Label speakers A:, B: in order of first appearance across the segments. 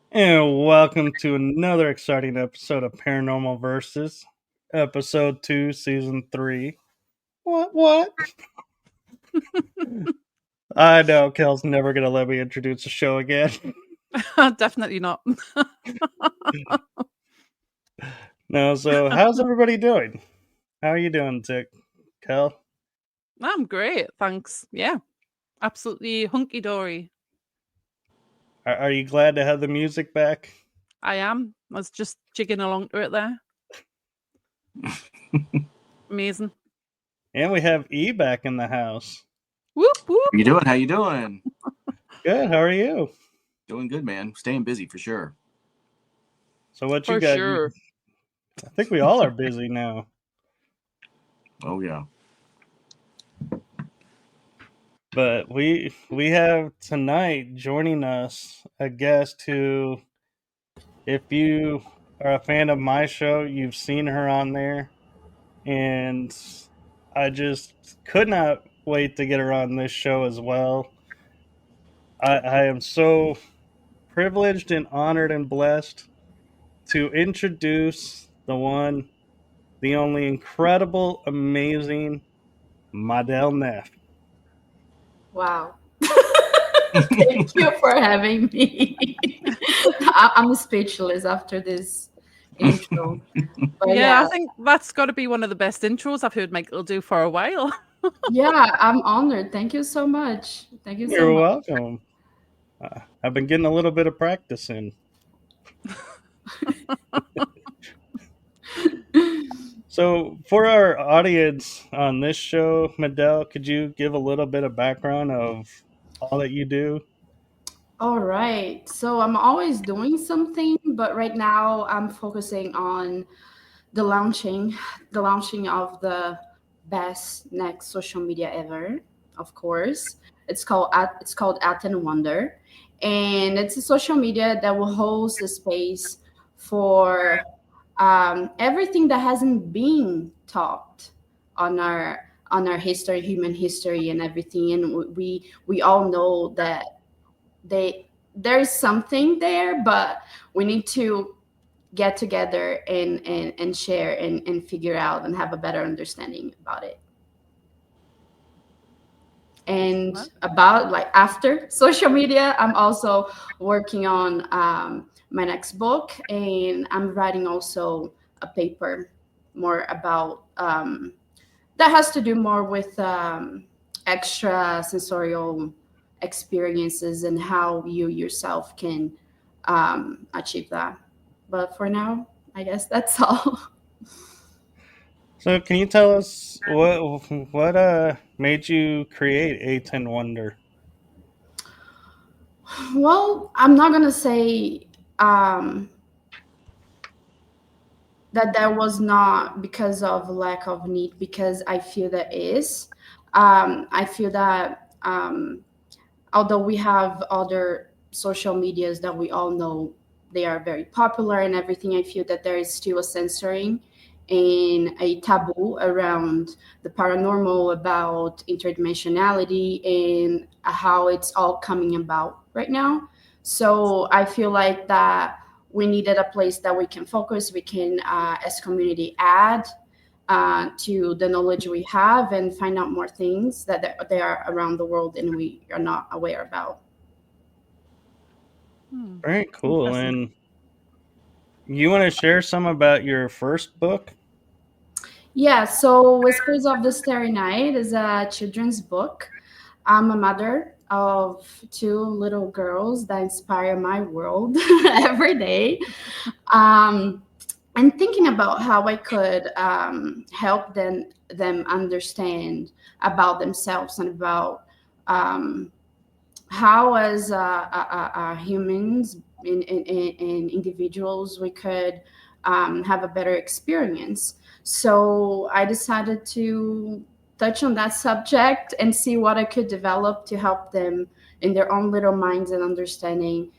A: And welcome to another exciting episode of Paranormal Versus, episode 2, season 3. What? I know Kel's never going to let me introduce the show again.
B: Definitely not.
A: No, so how's everybody doing? How are you doing, Kel?
B: I'm great, thanks. Yeah, absolutely hunky-dory.
A: Are you glad to have the music back?
B: I am. I was just jigging along to it there. Amazing.
A: And we have E back in the house.
B: Whoop, whoop.
C: How you doing? How you doing?
A: Good, how are you?
C: Doing good, man. Staying busy for sure.
A: So what
B: For
A: you got?
B: sure.
A: I think we all are busy now.
C: Oh yeah.
A: But we have tonight joining us a guest who, if you are a fan of my show, you've seen her on there. And I just could not wait to get her on this show as well. I am so privileged and honored and blessed to introduce the one, the only incredible, amazing Madel Niff.
D: Wow. Thank you for having me. I'm speechless after this intro. But
B: Yeah, I think that's got to be one of the best intros I've heard Michael do for a while.
D: yeah, I'm honored. Thank you so much. Thank you so
A: You're
D: much.
A: welcome. I've been getting a little bit of practice in. So, for our audience on this show, Madel, could you give a little bit of background of all that you do?
D: All right. So I'm always doing something, but right now I'm focusing on the launching of the best next social media ever, of course. It's called At and Wonder, and it's a social media that will host a space for everything that hasn't been taught on our history, human history, and everything. And we all know that there is something there, but we need to get together and share and figure out and have a better understanding about it. And about like after social media, I'm also working on my next book, and I'm writing also a paper more about that has to do more with extra sensorial experiences and how you yourself can achieve that. But for now, I guess that's all.
A: So, can you tell us what made you create A10 Wonder?
D: Well, I'm not gonna say that was not because of lack of need, because I feel that is. I feel that although we have other social medias that we all know they are very popular and everything, I feel that there is still a censoring and a taboo around the paranormal, about interdimensionality, and how it's all coming about right now. So I feel like that we needed a place that we can focus, we can, as community, add to the knowledge we have and find out more things that they are around the world and we are not aware about.
A: Very cool.
B: Interesting.
A: And you want to share some about your first book?
D: Yeah, so Whispers of the Starry Night is a children's book. I'm a mother of two little girls that inspire my world every day. Um, I'm thinking about how I could help them understand about themselves and about um, how, as humans and individuals, we could have a better experience. So I decided to touch on that subject and see what I could develop to help them in their own little minds and understanding,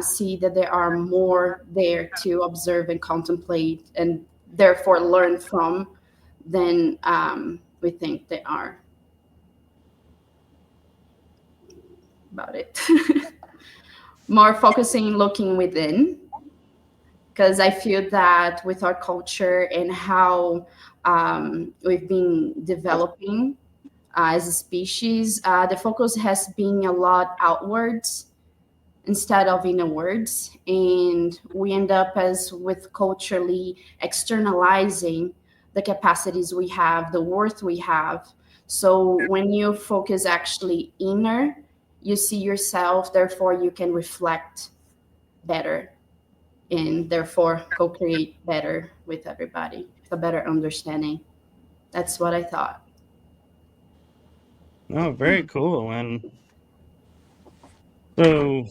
D: see that there are more there to observe and contemplate and therefore learn from than we think they are. About it. More focusing looking within, because I feel that with our culture and how we've been developing as a species, the focus has been a lot outwards instead of inwards, and we end up as with culturally externalizing the capacities we have, the worth we have. So when you focus actually inner, you see yourself, therefore you can reflect better and therefore co-create better with everybody, with a better understanding. That's what I thought.
A: Oh, very cool. And so,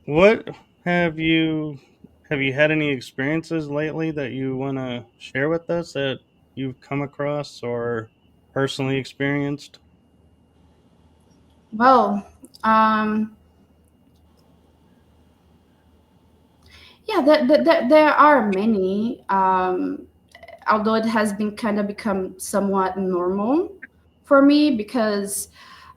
A: what have you had any experiences lately that you want to share with us that you've come across or personally experienced?
D: Well, um, yeah, there are many, although it has been kind of become somewhat normal for me because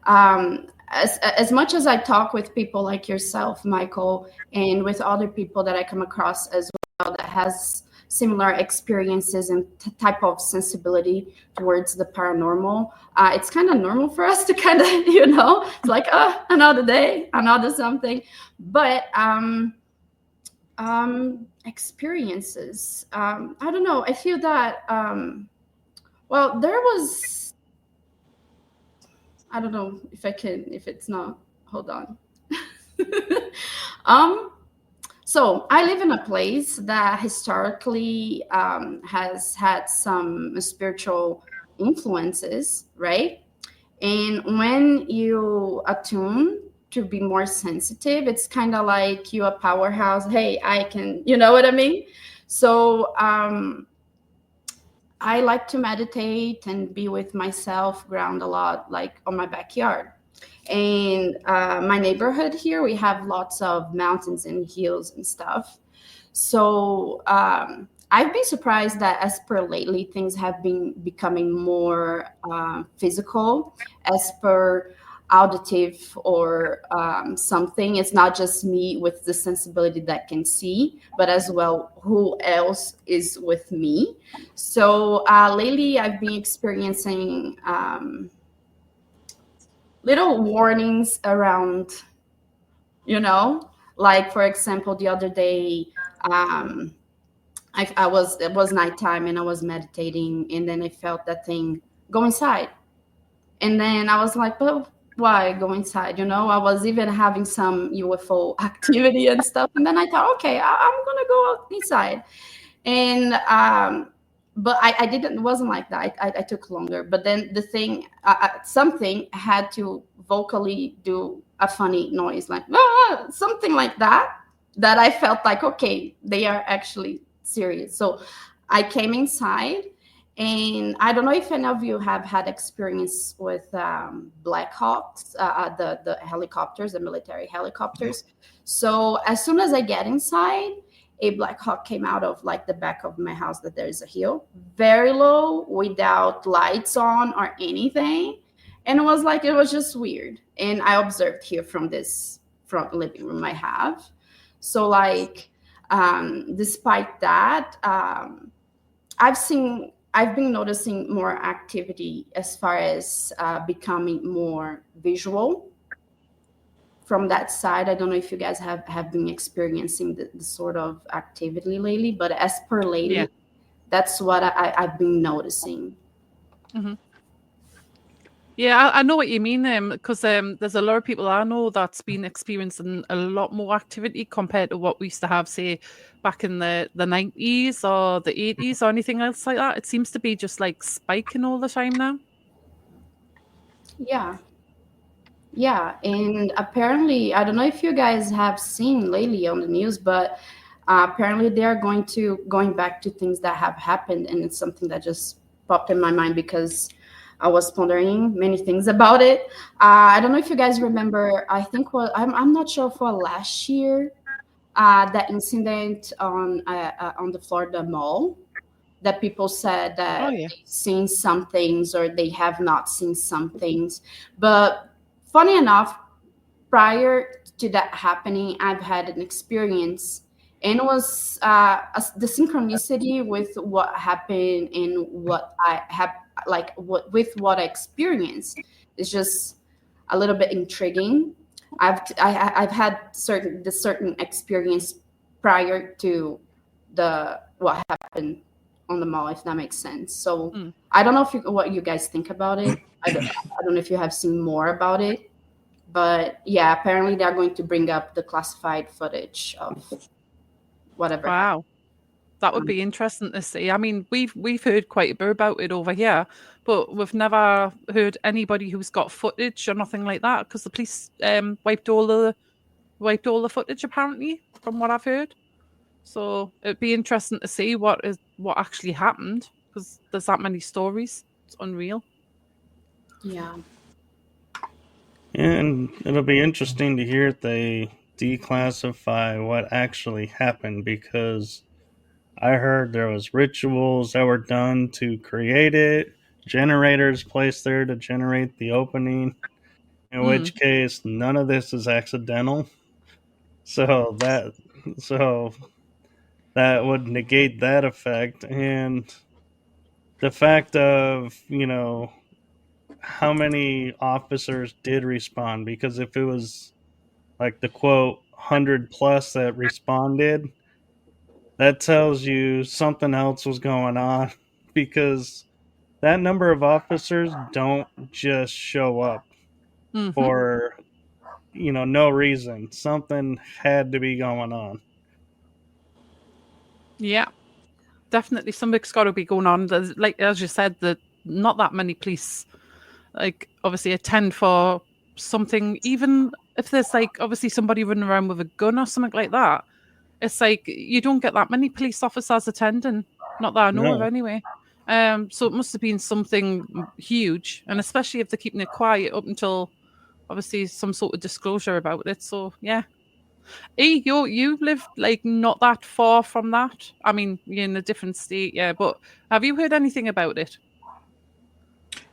D: as much as I talk with people like yourself, Michael, and with other people that I come across as well that has similar experiences and type of sensibility towards the paranormal, it's kind of normal for us to kind of, it's like, another day, another something. But experiences, I don't know. I feel that, well, there was, I don't know if I can, if it's not, hold on. um, so I live in a place that historically has had some spiritual influences, right? And when you attune to be more sensitive, it's kind of like you a powerhouse. Hey, I can, you know what I mean? So I like to meditate and be with myself, ground a lot, like on my backyard. And my neighborhood here, we have lots of mountains and hills and stuff. So I've been surprised that as per lately, things have been becoming more physical, as per auditive or something. It's not just me with the sensibility that can see, but as well who else is with me. So lately, I've been experiencing little warnings around, like for example, the other day, um, it was nighttime and I was meditating, and then I felt that thing go inside, and then I was like, but why go inside? I was even having some UFO activity and stuff, and then I thought, okay, I'm gonna go out inside. And but I didn't, it wasn't like that. I took longer, but then the thing, something had to vocally do a funny noise, like something like that I felt like, okay, they are actually serious. So I came inside, and I don't know if any of you have had experience with Black Hawks, the helicopters, the military helicopters. So as soon as I get inside, a Black Hawk came out of like the back of my house, that there is a hill, very low, without lights on or anything. And it was just weird. And I observed here from this front living room I have. So like, despite that, I've been noticing more activity as far as becoming more visual from that side. I don't know if you guys have been experiencing the sort of activity lately, but as per lately,
B: Yeah.
D: that's what I've been noticing.
B: Mm-hmm. Yeah, I know what you mean, because there's a lot of people I know that's been experiencing a lot more activity compared to what we used to have, say, back in the 90s or the 80s or anything else like that. It seems to be just like spiking all the time now.
D: Yeah. Yeah, and apparently, I don't know if you guys have seen lately on the news, but apparently they are going back to things that have happened, and it's something that just popped in my mind because I was pondering many things about it. I don't know if you guys remember. I think I'm not sure for last year, that incident on the Florida Mall, that people said
B: Oh,
D: that
B: yeah.
D: they've seen some things or they have not seen some things. But funny enough, prior to that happening, I've had an experience, and it was the synchronicity with what happened and what I have, like with what I experienced is just a little bit intriguing. I've had certain experience prior to the what happened on the mall, if that makes sense. So
B: Mm.
D: I don't know what you guys think about it. I don't know if you have seen more about it, but yeah, apparently they're going to bring up the classified footage of whatever happened.
B: Wow. That would be interesting to see. I mean, we've heard quite a bit about it over here, but we've never heard anybody who's got footage or nothing like that because the police wiped all the footage apparently, from what I've heard. So it'd be interesting to see what actually happened because there's that many stories. It's unreal.
D: Yeah.
A: And it'll be interesting to hear if they declassify what actually happened, because I heard there was rituals that were done to create it, generators placed there to generate the opening, in
B: Mm.
A: which case none of this is accidental. So so that would negate that effect. And the fact of, how many officers did respond, because if it was like the quote 100 plus that responded, that tells you something else was going on, because that number of officers don't just show up
B: Hmm.
A: for no reason. Something had to be going on.
B: Yeah, definitely something's got to be going on. There's, like as you said, that not that many police like obviously attend for something, even if there's like obviously somebody running around with a gun or something like that. It's like you don't get that many police officers attending, not that I know of
A: No.
B: anyway. So it must have been something huge, and especially if they're keeping it quiet up until obviously some sort of disclosure about it. So yeah. You live like not that far from that. I mean, you're in a different state, yeah, but have you heard anything about it?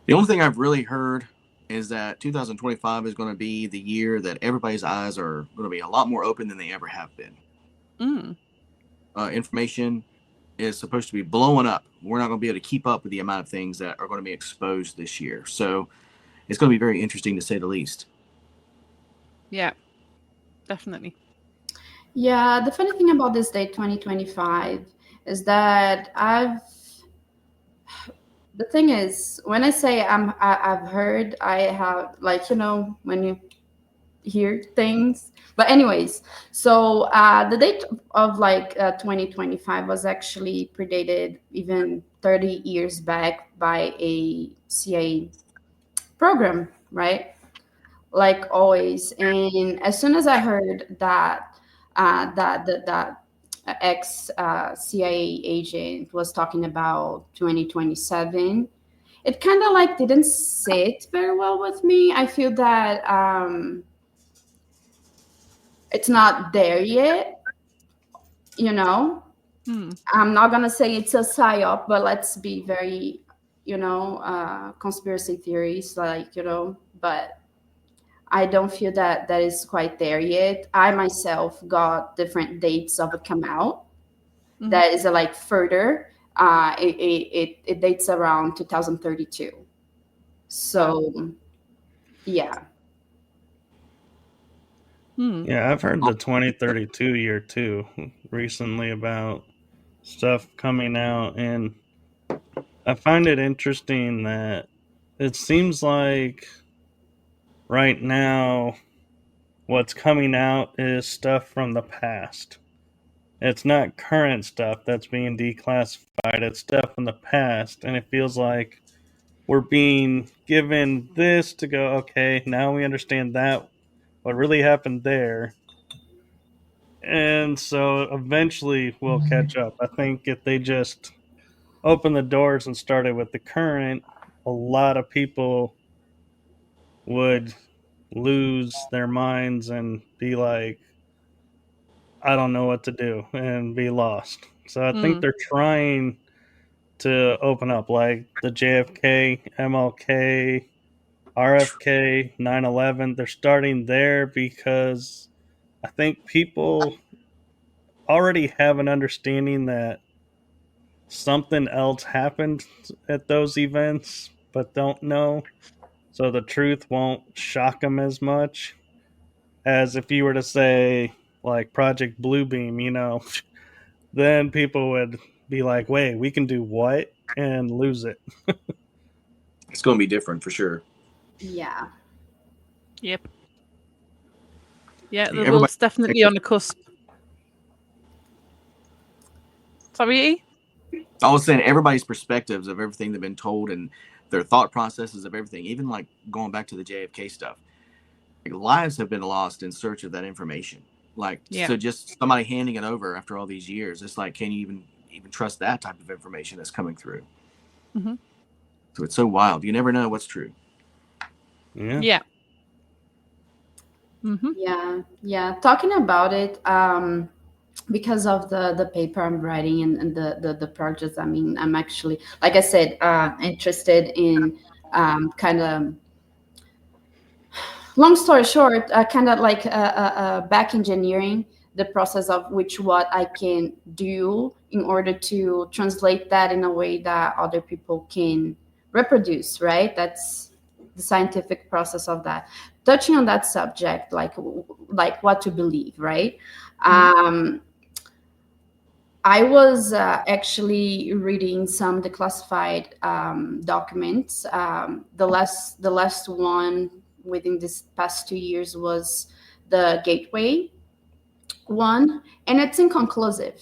C: The only thing I've really heard is that 2025 is going to be the year that everybody's eyes are going to be a lot more open than they ever have been.
B: Mm.
C: Information is supposed to be blowing up. We're not going to be able to keep up with the amount of things that are going to be exposed this year. So it's going to be very interesting to say the least.
B: Yeah, definitely.
D: Yeah, the funny thing about this date 2025 is that the thing is, when I say I've heard, I have, like, when you hear things. But anyways, so the date of 2025 was actually predated even 30 years back by a CIA program, right? Like always. And as soon as I heard that that ex CIA agent was talking about 2027, it kind of like didn't sit very well with me. I feel that it's not there yet. You know,
B: Hmm.
D: I'm not gonna say it's a psyop, but let's be very, conspiracy theories, like, but I don't feel that that is quite there yet. I myself got different dates of it come out.
B: Mhm.
D: That is like further. It dates around 2032.
B: Wow.
D: So yeah.
A: Yeah, I've heard the 2032 year too recently about stuff coming out, and I find it interesting that it seems like right now what's coming out is stuff from the past. It's not current stuff that's being declassified, it's stuff from the past, and it feels like we're being given this to go, okay, now we understand that, what really happened there. And so eventually we'll catch up. I think if they just open the doors and started with the current, a lot of people would lose their minds and be like, I don't know what to do, and be lost. So I think they're trying to open up, like the JFK, MLK, RFK, 9/11. They're starting there because I think people already have an understanding that something else happened at those events, but don't know. So the truth won't shock them as much as if you were to say, like, Project Bluebeam, then people would be like, wait, we can do what? And lose it.
C: It's going to be different for sure.
D: Yeah.
B: Yep. Yeah, the world's definitely on the cusp. Sorry?
C: I was saying everybody's perspectives of everything they've been told and their thought processes of everything, even like going back to the JFK stuff. Like, lives have been lost in search of that information. Like, so just somebody handing it over after all these years, it's like, can you even trust that type of information that's coming through?
B: Mm-hmm.
C: So it's so wild. You never know what's true.
B: Yeah. Mm-hmm.
D: Yeah. Talking about it, because of the paper I'm writing and the projects, I mean, I'm actually, like I said, interested in kind of, long story short, kind of like back engineering the process of what I can do in order to translate that in a way that other people can reproduce, right? That's the scientific process of that. Touching on that subject, like what to believe, right? Mm-hmm. I was actually reading some declassified documents. The last one within this past 2 years was the Gateway one, and it's inconclusive.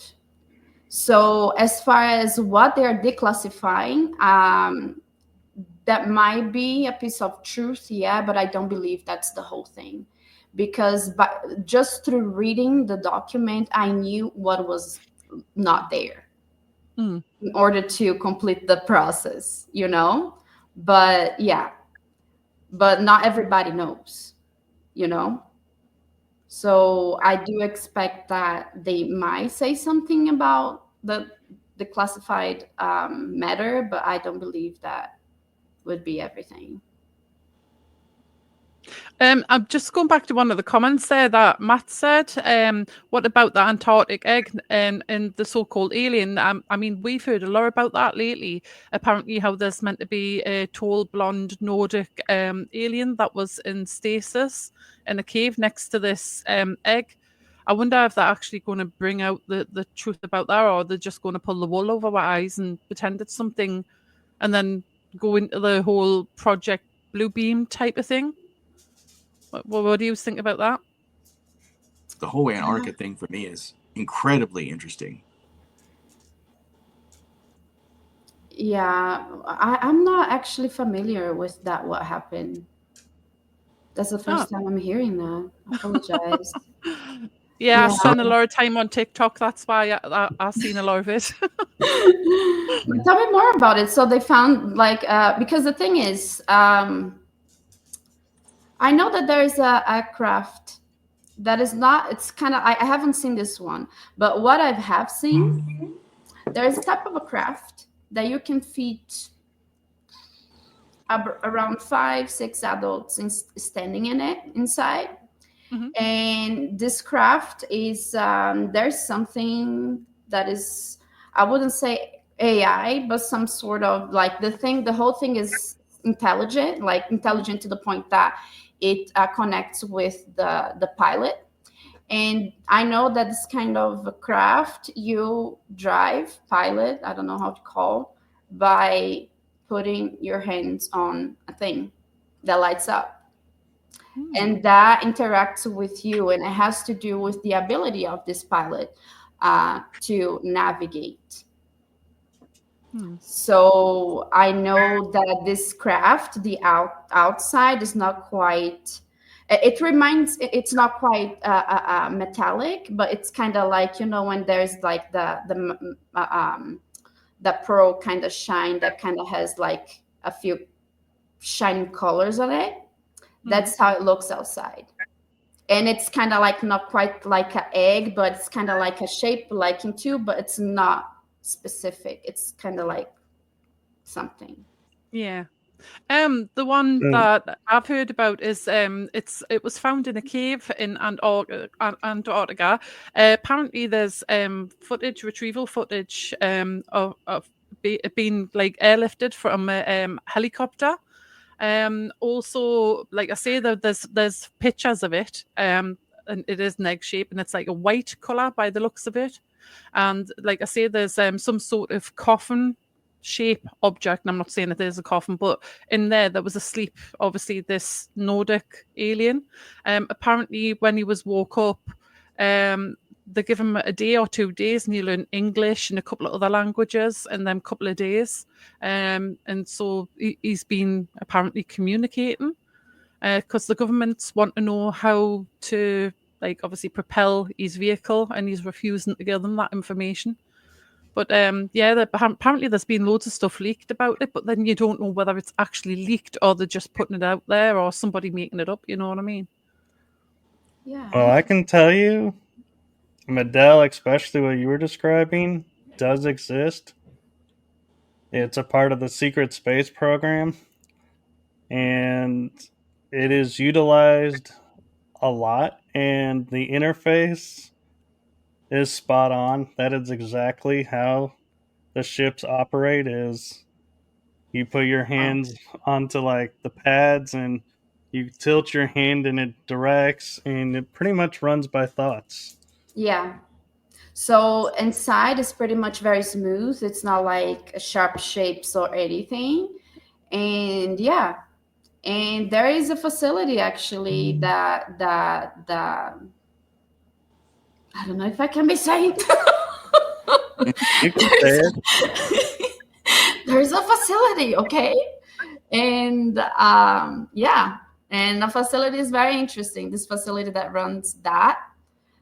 D: So as far as what they're declassifying, that might be a piece of truth, yeah, but I don't believe that's the whole thing, because just through reading the document, I knew what was not there in order to complete the process, but not everybody knows, so I do expect that they might say something about the classified matter, but I don't believe that would be everything.
B: I'm just going back to one of the comments there that Matt said. What about the Antarctic egg and the so-called alien? I mean, we've heard a lot about that lately. Apparently, how there's meant to be a tall, blonde, Nordic alien that was in stasis in a cave next to this egg. I wonder if they're actually going to bring out the truth about that, or they're just going to pull the wool over our eyes and pretend it's something, and then go into the whole Project Bluebeam type of thing. What do you think about that?
C: The whole Antarctica thing for me is incredibly interesting.
D: Yeah, I'm not actually familiar with that, what happened. That's the first time I'm hearing that. I apologize.
B: I spend a lot of time on TikTok. That's why I've seen a lot of it.
D: Tell me more about it. So they found, because the thing is, I know that there is a craft that is not, it's kind of, I haven't seen this one, but what I have seen, there's a type of a craft that you can fit around 5-6 adults standing in it inside. Mm-hmm. And this craft is, there's something that is, I wouldn't say AI, but some sort of the whole thing is intelligent to the point that it connects with the pilot, And I know that this kind of a craft you drive, pilot, I don't know how to call, by putting your hands on a thing that lights up. And that interacts with you, and it has to do with the ability of this pilot to navigate. So I know that this craft, the outside is not quite. It's not quite metallic, but it's kind of like, when there's like the pearl kind of shine that kind of has like a few shining colors on it. That's how it looks outside. And it's kind of like not quite like an egg, but it's kind of like a shape like in two, but it's not specific. It's kind of like something.
B: Yeah. The one that I've heard about is it was found in a cave in Antarctica. Apparently, there's retrieval footage of being like airlifted from a helicopter. Also, like I say, there's pictures of it. And it is an egg shape, and it's like a white color by the looks of it. And like I say, there's some sort of coffin shape object, and I'm not saying it is a coffin, but in there was asleep, obviously, this Nordic alien. Apparently, when he was woke up, they give him a day or 2 days, and he learned English and a couple of other languages in them couple of days. And so he's been apparently communicating because the governments want to know how to, like, obviously propel his vehicle, and he's refusing to give them that information. But apparently there's been loads of stuff leaked about it, but then you don't know whether it's actually leaked or they're just putting it out there or somebody making it up, you know what I mean?
D: Yeah.
A: Well, I can tell you, Madel, especially what you were describing, does exist. It's a part of the secret space program, and it is utilized a lot, and the interface is spot on. That is exactly how the ships operate. Is you put your hands onto like the pads and you tilt your hand and it directs, and it pretty much runs by thoughts.
D: Yeah. So inside is pretty much very smooth. It's not like sharp shapes or anything. And yeah, and there is a facility actually that I don't know if I can be saying.
A: You can say it.
D: There's a facility, okay? And yeah, and the facility is very interesting. This facility that runs that,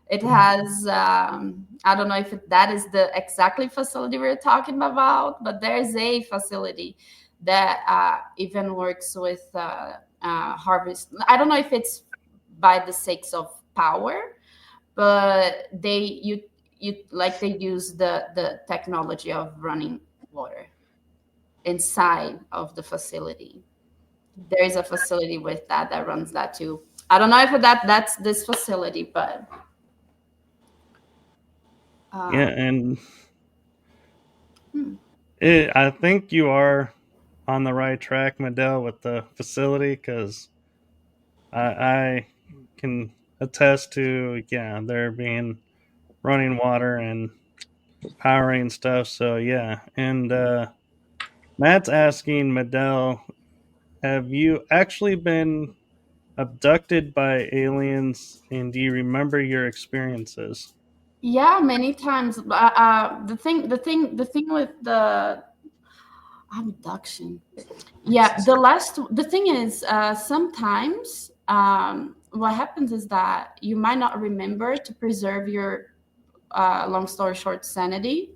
D: it has I don't know if that is the exactly facility we're talking about, but there's a facility that even works with harvest. I don't know if it's by the sakes of power, but they use the technology of running water inside of the facility. There is a facility with that runs that too. I don't know if that's this facility, but
A: Yeah, and I think you are on the right track, Madel, with the facility, because I can attest to, yeah, there being running water and powering stuff. So yeah, and Matt's asking Madel, have you actually been abducted by aliens, and do you remember your experiences?
D: yeah, many times. The thing with the abduction. Yeah, the thing is, sometimes what happens is that you might not remember to preserve your long story short sanity,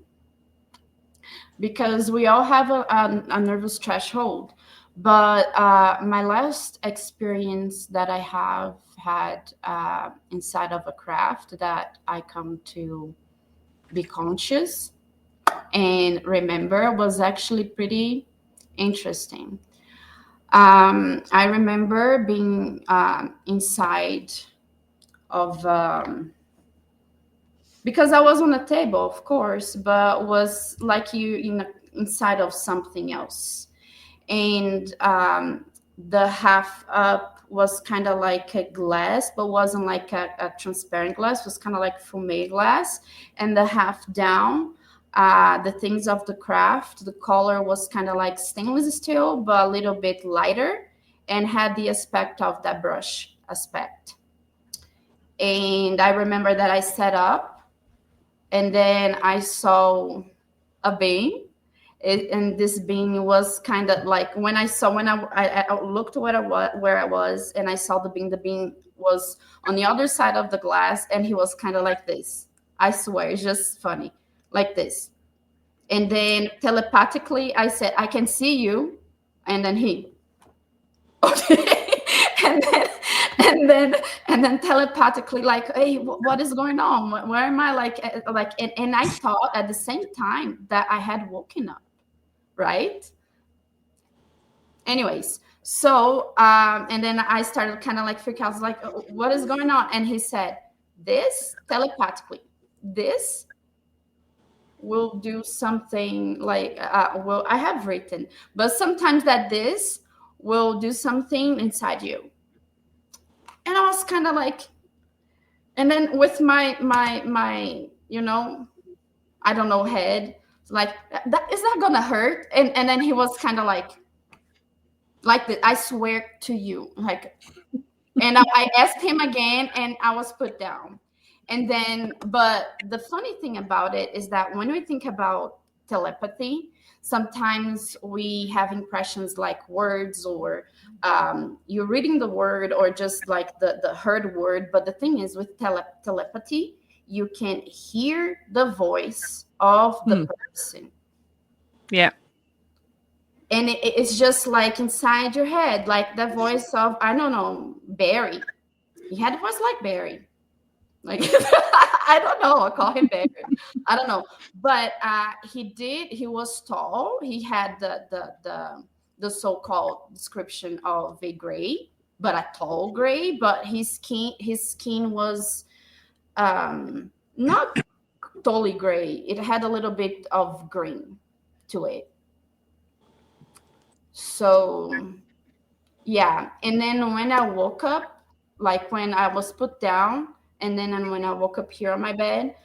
D: because we all have a nervous threshold. But my last experience that I have had inside of a craft that I come to be conscious and remember was actually pretty interesting. I remember being inside of because I was on a table, of course, but was like inside of something else. And the half up was kind of like a glass, but wasn't like a transparent glass. It was kind of like fumé glass. And the half down, the things of the craft, the color was kind of like stainless steel, but a little bit lighter, and had the aspect of that brush aspect. And I remember that I set up, and then I saw a bean. And this bean was kind of like when I looked where I was, and I saw the bean was on the other side of the glass, and he was kind of like this. I swear, it's just funny, like this. And then telepathically, I said, "I can see you," and then he, okay, and then and then telepathically, like, "Hey, what is going on? Where am I?" And I thought at the same time that I had woken up. Right? Anyways, so and then I started kind of like freak out. I was like, "Oh, what is going on?" And he said, "This telepathically, this will do something like well, I have written, but sometimes that this will do something inside you." And I was kind of like, and then with my I don't know, head, like, that is that gonna hurt? And then he was kind of like that, I swear to you, like, and I asked him again, and I was put down. And then, but the funny thing about it is that when we think about telepathy, sometimes we have impressions like words, or you're reading the word, or just like the heard word. But the thing is, with telepathy, you can hear the voice of the person.
B: Yeah.
D: And it's just like inside your head, like the voice of, I don't know, Barry. He had a voice like Barry. Like, I don't know. I call him Barry. I don't know. But he was tall. He had the so-called description of a gray, but a tall gray. But his skin was not totally gray. It had a little bit of green to it. So yeah. And then when I woke up, like when I was put down, and then when I woke up here on my bed,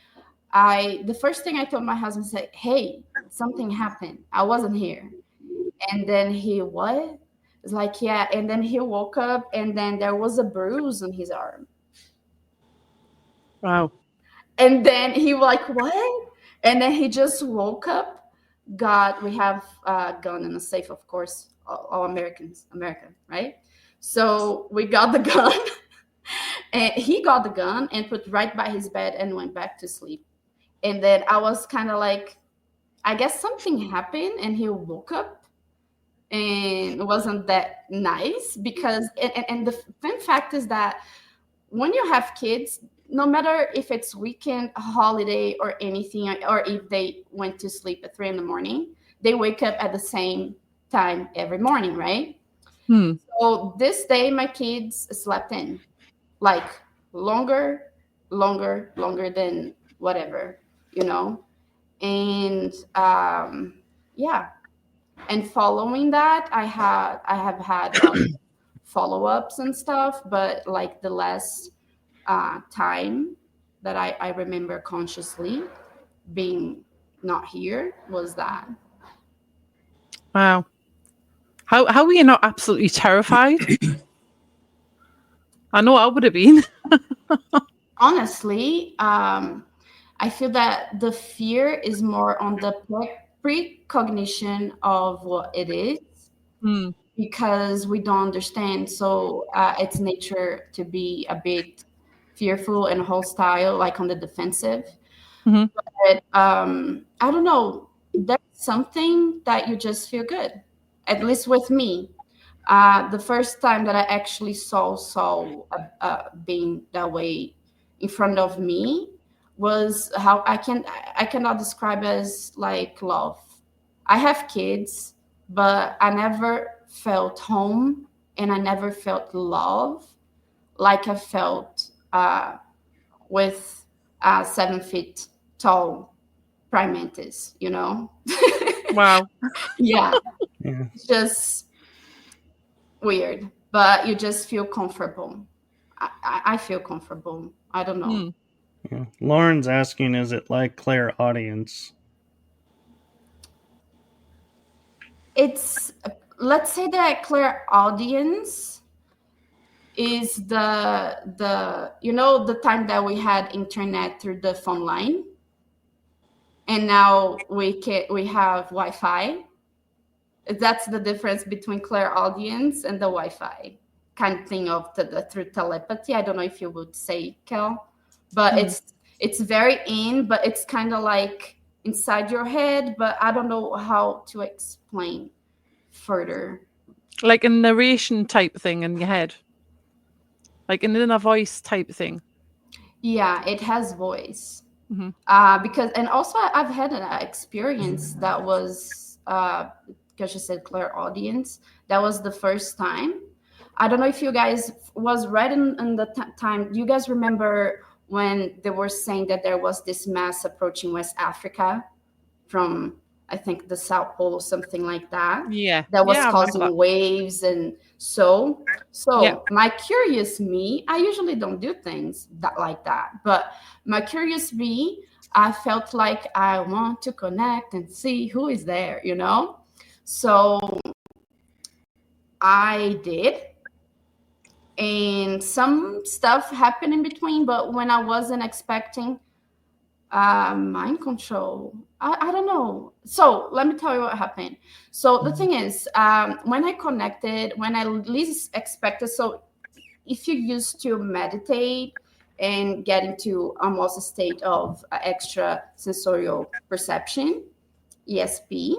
D: the first thing I told my husband, said, "Hey, something happened. I wasn't here." And then he, what? It's like, yeah. And then he woke up, and then there was a bruise on his arm.
B: Wow.
D: And then he was like, what? And then he just woke up. We have a gun in the safe, of course, all American, right? So we got the gun, and he got the gun and put right by his bed and went back to sleep. And then I was kind of like, I guess something happened, and he woke up, and it wasn't that nice, because and the fun fact is that when you have kids, no matter if it's weekend, holiday, or anything, or if they went to sleep at 3 a.m, they wake up at the same time every morning, right? So this day, my kids slept in, like, longer than whatever, and yeah. And following that, I have had follow-ups and stuff, but like the last time that I remember consciously being not here was that.
B: Wow. How were you not absolutely terrified? I know I would have been.
D: Honestly, I feel that the fear is more on the precognition of what it is, because we don't understand. So it's nature to be a bit fearful and hostile, like on the defensive. But I don't know. There's something that you just feel good. At least with me, the first time that I actually saw being that way in front of me was how I cannot describe as like love. I have kids, but I never felt home, and I never felt love like I felt with 7 feet tall prime mantis,
B: Wow.
D: Yeah.
A: Yeah.
D: Just weird, but you just feel comfortable. I feel comfortable. I don't know.
A: Yeah. Lauren's asking, is it like clairaudience?
D: It's, let's say that clairaudience is the the time that we had internet through the phone line, and now we have Wi-Fi. That's the difference between clairaudience and the Wi-Fi kind of thing of through telepathy. I don't know if you would say, Kel, but it's very in, but it's kind of like inside your head. But I don't know how to explain further.
B: Like a narration type thing in your head, like an inner voice type thing.
D: Yeah, it has voice.
B: Mm-hmm.
D: Because, and also I've had an experience that was because you said clairaudience. That was the first time. I don't know if you guys was right in the time. Do you guys remember when they were saying that there was this mass approaching West Africa from, I think, the South Pole or something like that?
B: Yeah.
D: That was
B: Yeah, I remember
D: causing
B: that.
D: waves. And so
B: Yeah.
D: my curious me, I usually don't do things like that, but my curious me, I felt like I want to connect and see who is there, So I did. And some stuff happened in between, but when I wasn't expecting, mind control, I don't know. So let me tell you what happened. So the thing is, when I connected, when I least expected, so if you used to meditate and get into almost a state of extra sensorial perception, ESP,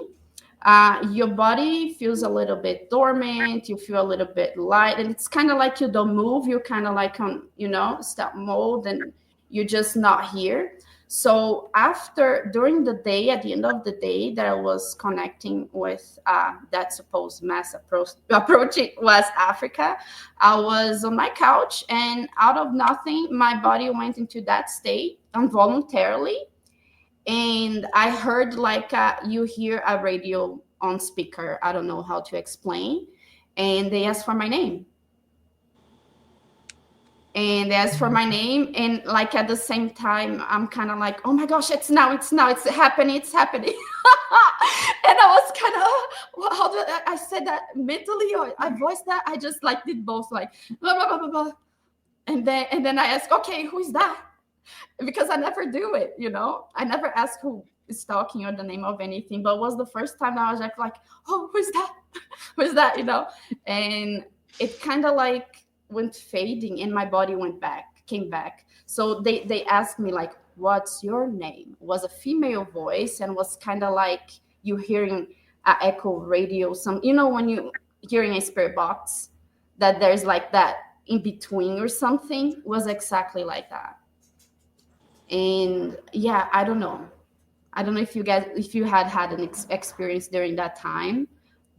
D: your body feels a little bit dormant, you feel a little bit light, and it's kind of like you don't move, you're kind of like on, stop mode, and you're just not here. So during the day, at the end of the day that I was connecting with that supposed mass approaching West Africa, I was on my couch, and out of nothing, my body went into that state involuntarily. And I heard like you hear a radio on speaker. I don't know how to explain. And they asked for my name. And and like at the same time, I'm kind of like, oh my gosh, it's happening. And I was kind of, well, how do I said that mentally, or I voiced that? I just like did both, like blah blah blah blah blah. And then I asked, okay, who is that? Because I never do it, I never ask who is talking or the name of anything, but it was the first time that I was like, oh, who's that? Who's that? And it kind of like went fading, and my body came back. So they asked me like, what's your name? It was a female voice, and was kind of like you hearing an echo radio, when you hearing a spirit box, that there's like that in between or something, was exactly like that. And yeah, I don't know if you had an experience during that time,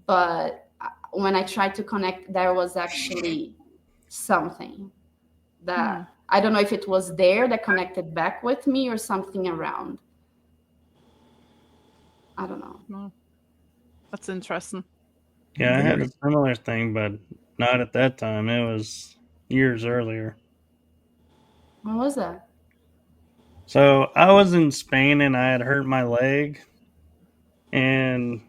D: but when I tried to connect, there was actually something that I don't know if it was there that connected back with me or something around. I don't know.
B: No. That's interesting.
A: Yeah, I had a similar thing, but not at that time. It was years earlier.
D: What was that?
A: So I was in Spain, and I had hurt my leg, and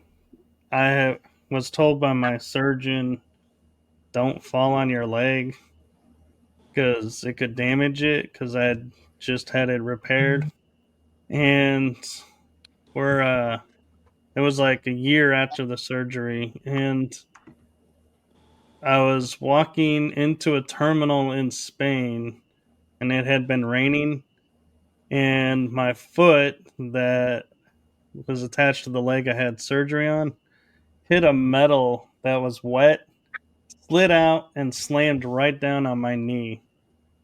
A: I was told by my surgeon, don't fall on your leg because it could damage it, because I had just had it repaired. And it was like a year after the surgery, and I was walking into a terminal in Spain, and it had been raining, and my foot that was attached to the leg I had surgery on hit a metal that was wet, slid out, and slammed right down on my knee.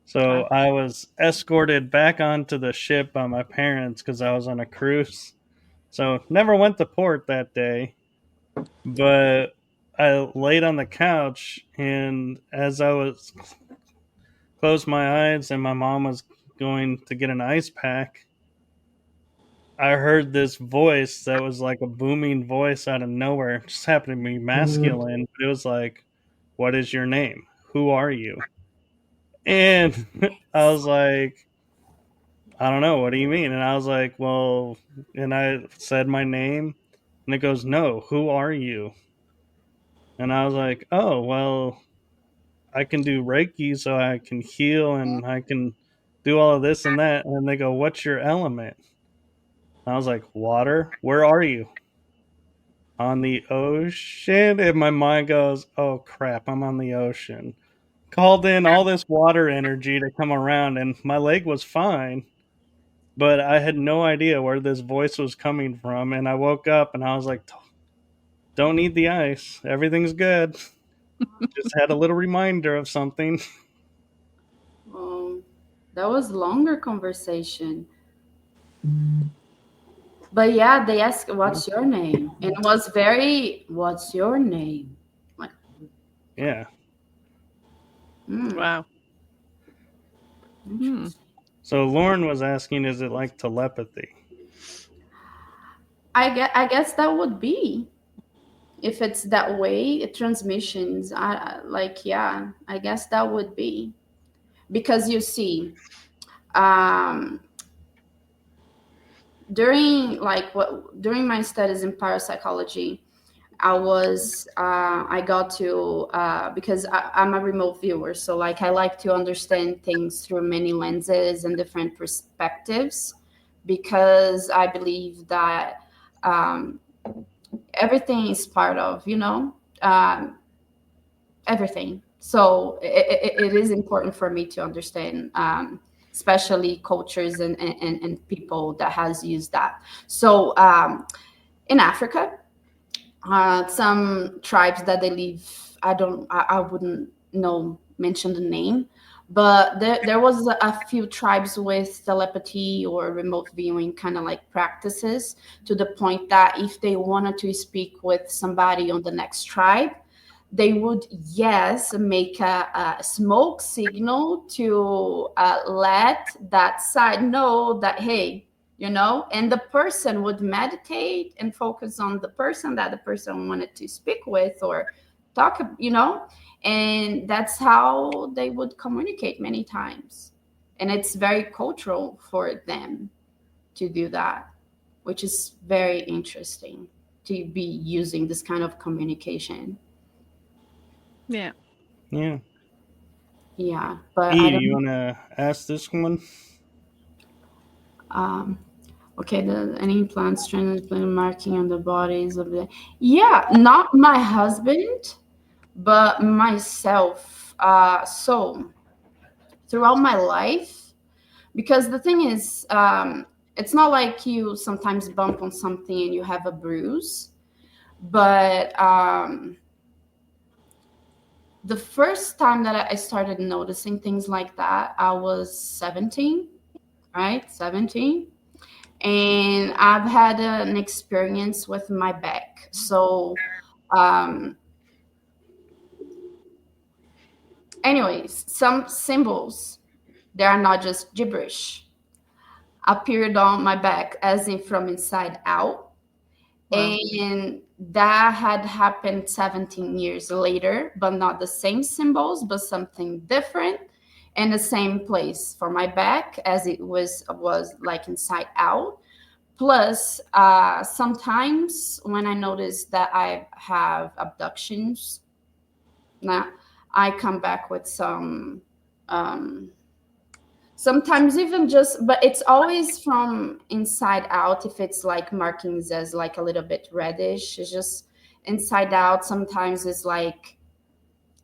A: So I was escorted back onto the ship by my parents because I was on a cruise. So never went to port that day, but I laid on the couch, and as I was closed my eyes and my mom was going to get an ice pack, I heard this voice that was like a booming voice out of nowhere. It just happened to be masculine, but it was like, what is your name? Who are you? And I was like, I don't know. What do you mean? And I was like, well, and I said my name, and it goes, no, who are you? And I was like, oh, well, I can do Reiki, so I can heal and I can do all of this and that. And they go, what's your element? And I was like, water. Where are you? On the ocean. And my mind goes, oh crap, I'm on the ocean. Called in all this water energy to come around, and my leg was fine, but I had no idea where this voice was coming from. And I woke up and I was like, don't need the ice. Everything's good. Just had a little reminder of something.
D: That was longer conversation. But yeah, they asked, what's your name? And it was very, what's your name? Like,
A: Yeah.
B: Wow.
A: So Lauren was asking, is it like telepathy?
D: I guess that would be, if it's that way, transmissions. Yeah, I guess that would be, because you see, during my studies in parapsychology, I got to, because I'm a remote viewer, so like I like to understand things through many lenses and different perspectives, because I believe that everything is part of, everything. So it is important for me to understand, especially cultures and people that has used that. So in Africa, some tribes that they live, I wouldn't know mention the name, but there was a few tribes with telepathy or remote viewing kind of like practices, to the point that if they wanted to speak with somebody on the next tribe, they would, yes, make a smoke signal to let that side know that, hey, and the person would meditate and focus on the person that the person wanted to speak with or talk, and that's how they would communicate many times. And it's very cultural for them to do that, which is very interesting to be using this kind of communication.
B: Yeah.
A: Yeah.
D: Yeah, but
A: E,
D: I
A: do you
D: don't.
A: want to ask this one?
D: Okay, any plants transplant marking on the bodies of the. Yeah, not my husband, but myself. So throughout my life, because the thing is, it's not like you sometimes bump on something and you have a bruise, but the first time that I started noticing things like that, I was 17, right? 17. And I've had an experience with my back. So, anyways, some symbols, they are not just gibberish, appeared on my back as in from inside out.
B: Wow.
D: And that had happened 17 years later, but not the same symbols, but something different, in the same place for my back as it was like inside out. Plus, sometimes when I notice that I have abductions, now I come back with some, sometimes even just, but it's always from inside out. If it's like markings as like a little bit reddish, it's just inside out. Sometimes it's like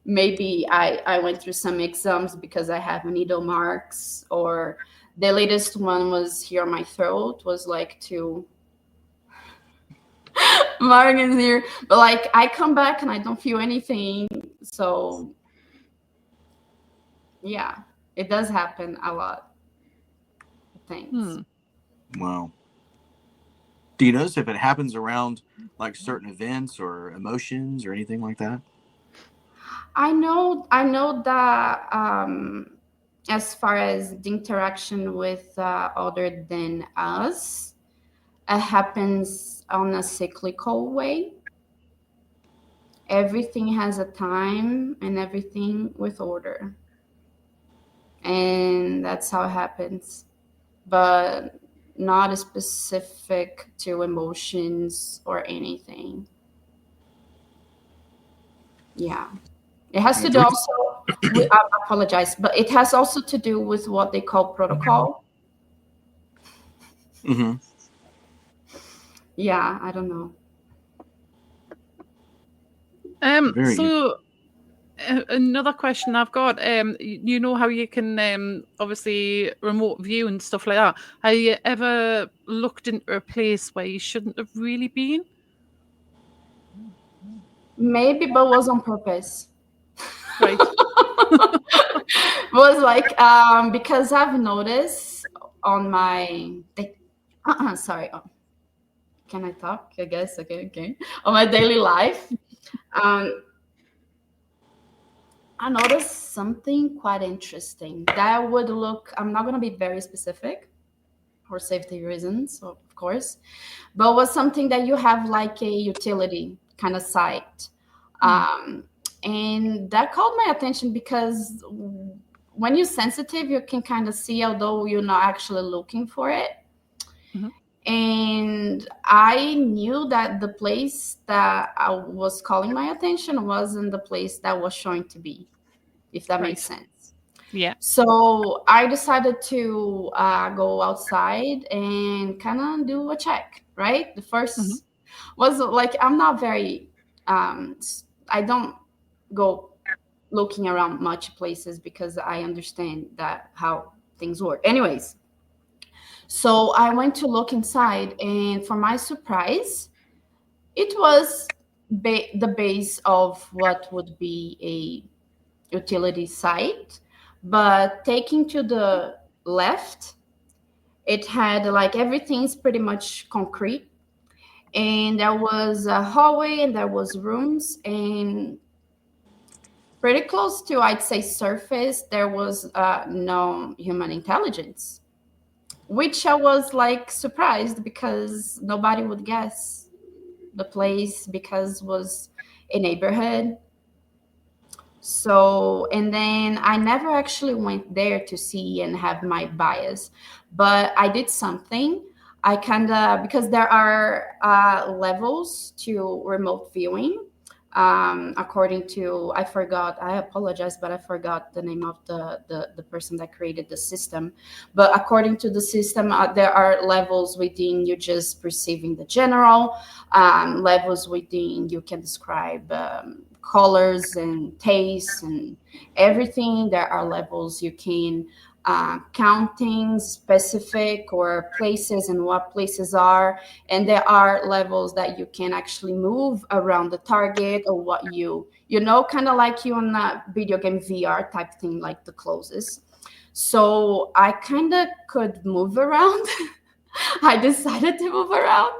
D: maybe I went through some exams because I have needle marks, or the latest one was here on my throat, was like two markings here. But like I come back and I don't feel anything. So yeah, it does happen a lot. Thanks.
C: Wow. Do you notice if it happens around like certain events or emotions or anything like that?
D: I know that as far as the interaction with other than us, it happens on a cyclical way. Everything has a time and everything with order. And that's how it happens. But not specific to emotions or anything. Yeah. It has to do also with, I apologize, but it has also to do with what they call protocol.
C: Mm-hmm.
D: Yeah, I don't know.
C: Very
B: So another question I've got, you know how you can obviously remote view and stuff like that. Have you ever looked into a place where you shouldn't have really been?
D: Maybe, but was on purpose.
B: Right.
D: Was like because I've noticed on my sorry, can I talk? I guess okay. On my daily life, um, I noticed something quite interesting that would look. I'm not gonna be very specific for safety reasons, of course, but was something that you have like a utility kind of site. And that called my attention because when you're sensitive, you can kind of see, although you're not actually looking for it.
B: Mm-hmm.
D: And I knew that the place that I was calling my attention wasn't the place that was showing to be, if that makes sense.
B: Yeah.
D: So I decided to go outside and kind of do a check, right? The first was like, I'm not very, I don't go looking around much places because I understand that how things work. Anyways, so I went to look inside, and for my surprise, it was the base of what would be a utility site, but taking to the left, it had like everything's pretty much concrete, and there was a hallway and there was rooms, and pretty close to, I'd say, surface, there was no human intelligence, which I was like surprised because nobody would guess the place because was a neighborhood. So, and then I never actually went there to see and have my bias, but I did something. I kind of, because there are levels to remote viewing. According to, I forgot, I apologize, but I forgot the name of the person that created the system. But according to the system, there are levels within you just perceiving the general, levels within you can describe colors and tastes and everything. There are levels you can counting specific or places and what places are, and there are levels that you can actually move around the target or what you know, kind of like you on a video game VR type thing, like the closest. So I kind of could move around. I decided to move around,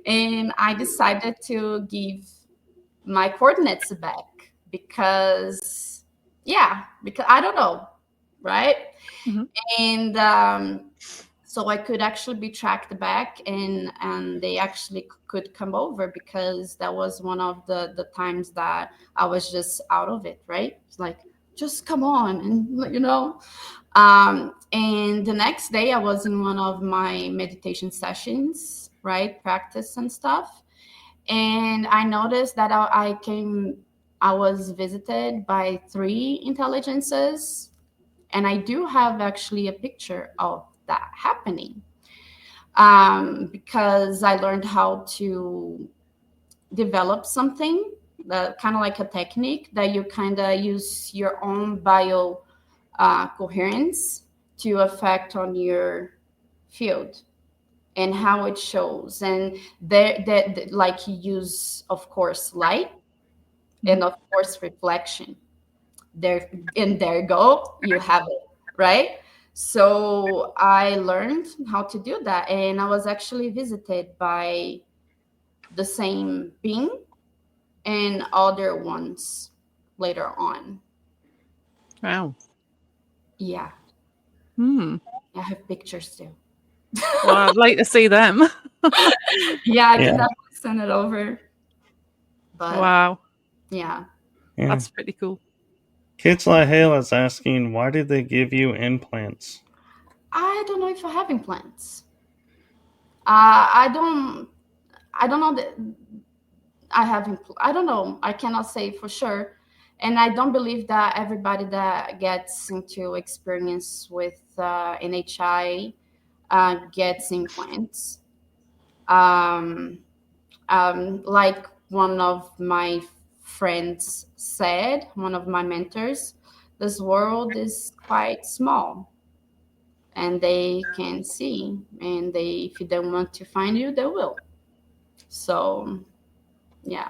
D: and I decided to give my coordinates back because I don't know, right? And so I could actually be tracked back, and they actually could come over because that was one of the times that I was just out of it, right? It's like, just come on, and and the next day I was in one of my meditation sessions, right, practice and stuff, and I noticed that I was visited by 3 intelligences, and I do have actually a picture of that happening, because I learned how to develop something that kind of like a technique that you kind of use your own bio coherence to affect on your field and how it shows. And there like you use, of course, light and of course reflection. There you go, you have it, right? So I learned how to do that, and I was actually visited by the same being and other ones later on.
B: Wow.
D: Yeah.
B: I
D: have pictures too.
B: Well, I'd like to see them.
D: Yeah, I can definitely send it over. But
B: wow.
D: Yeah.
A: Yeah.
B: That's pretty cool.
A: Kids like Hala's asking, why did they give you implants?
D: I don't know if I have implants. I don't know that I have. I don't know. I cannot say for sure, and I don't believe that everybody that gets into experience with NHI gets implants. Um, like one of my friends said, one of my mentors, this world is quite small, and they can see, and they, if they want to find you, they will. So, yeah.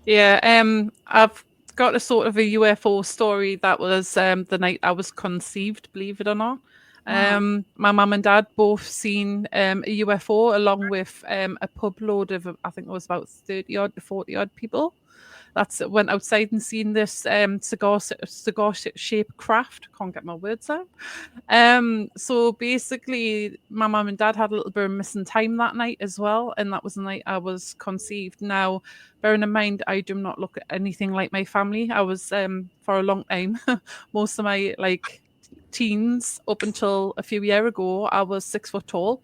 B: Yeah, I've got a sort of a UFO story that was the night I was conceived, believe it or not. My mum and dad both seen a UFO along with a pub load of, I think it was about 30 odd to 40 odd people. That's went outside and seen this cigar shaped craft. Can't get my words out. So basically, my mum and dad had a little bit of missing time that night as well, and that was the night I was conceived. Now, bearing in mind, I do not look anything like my family. I was for a long time, most of my teens up until a few years ago, I was 6 foot tall.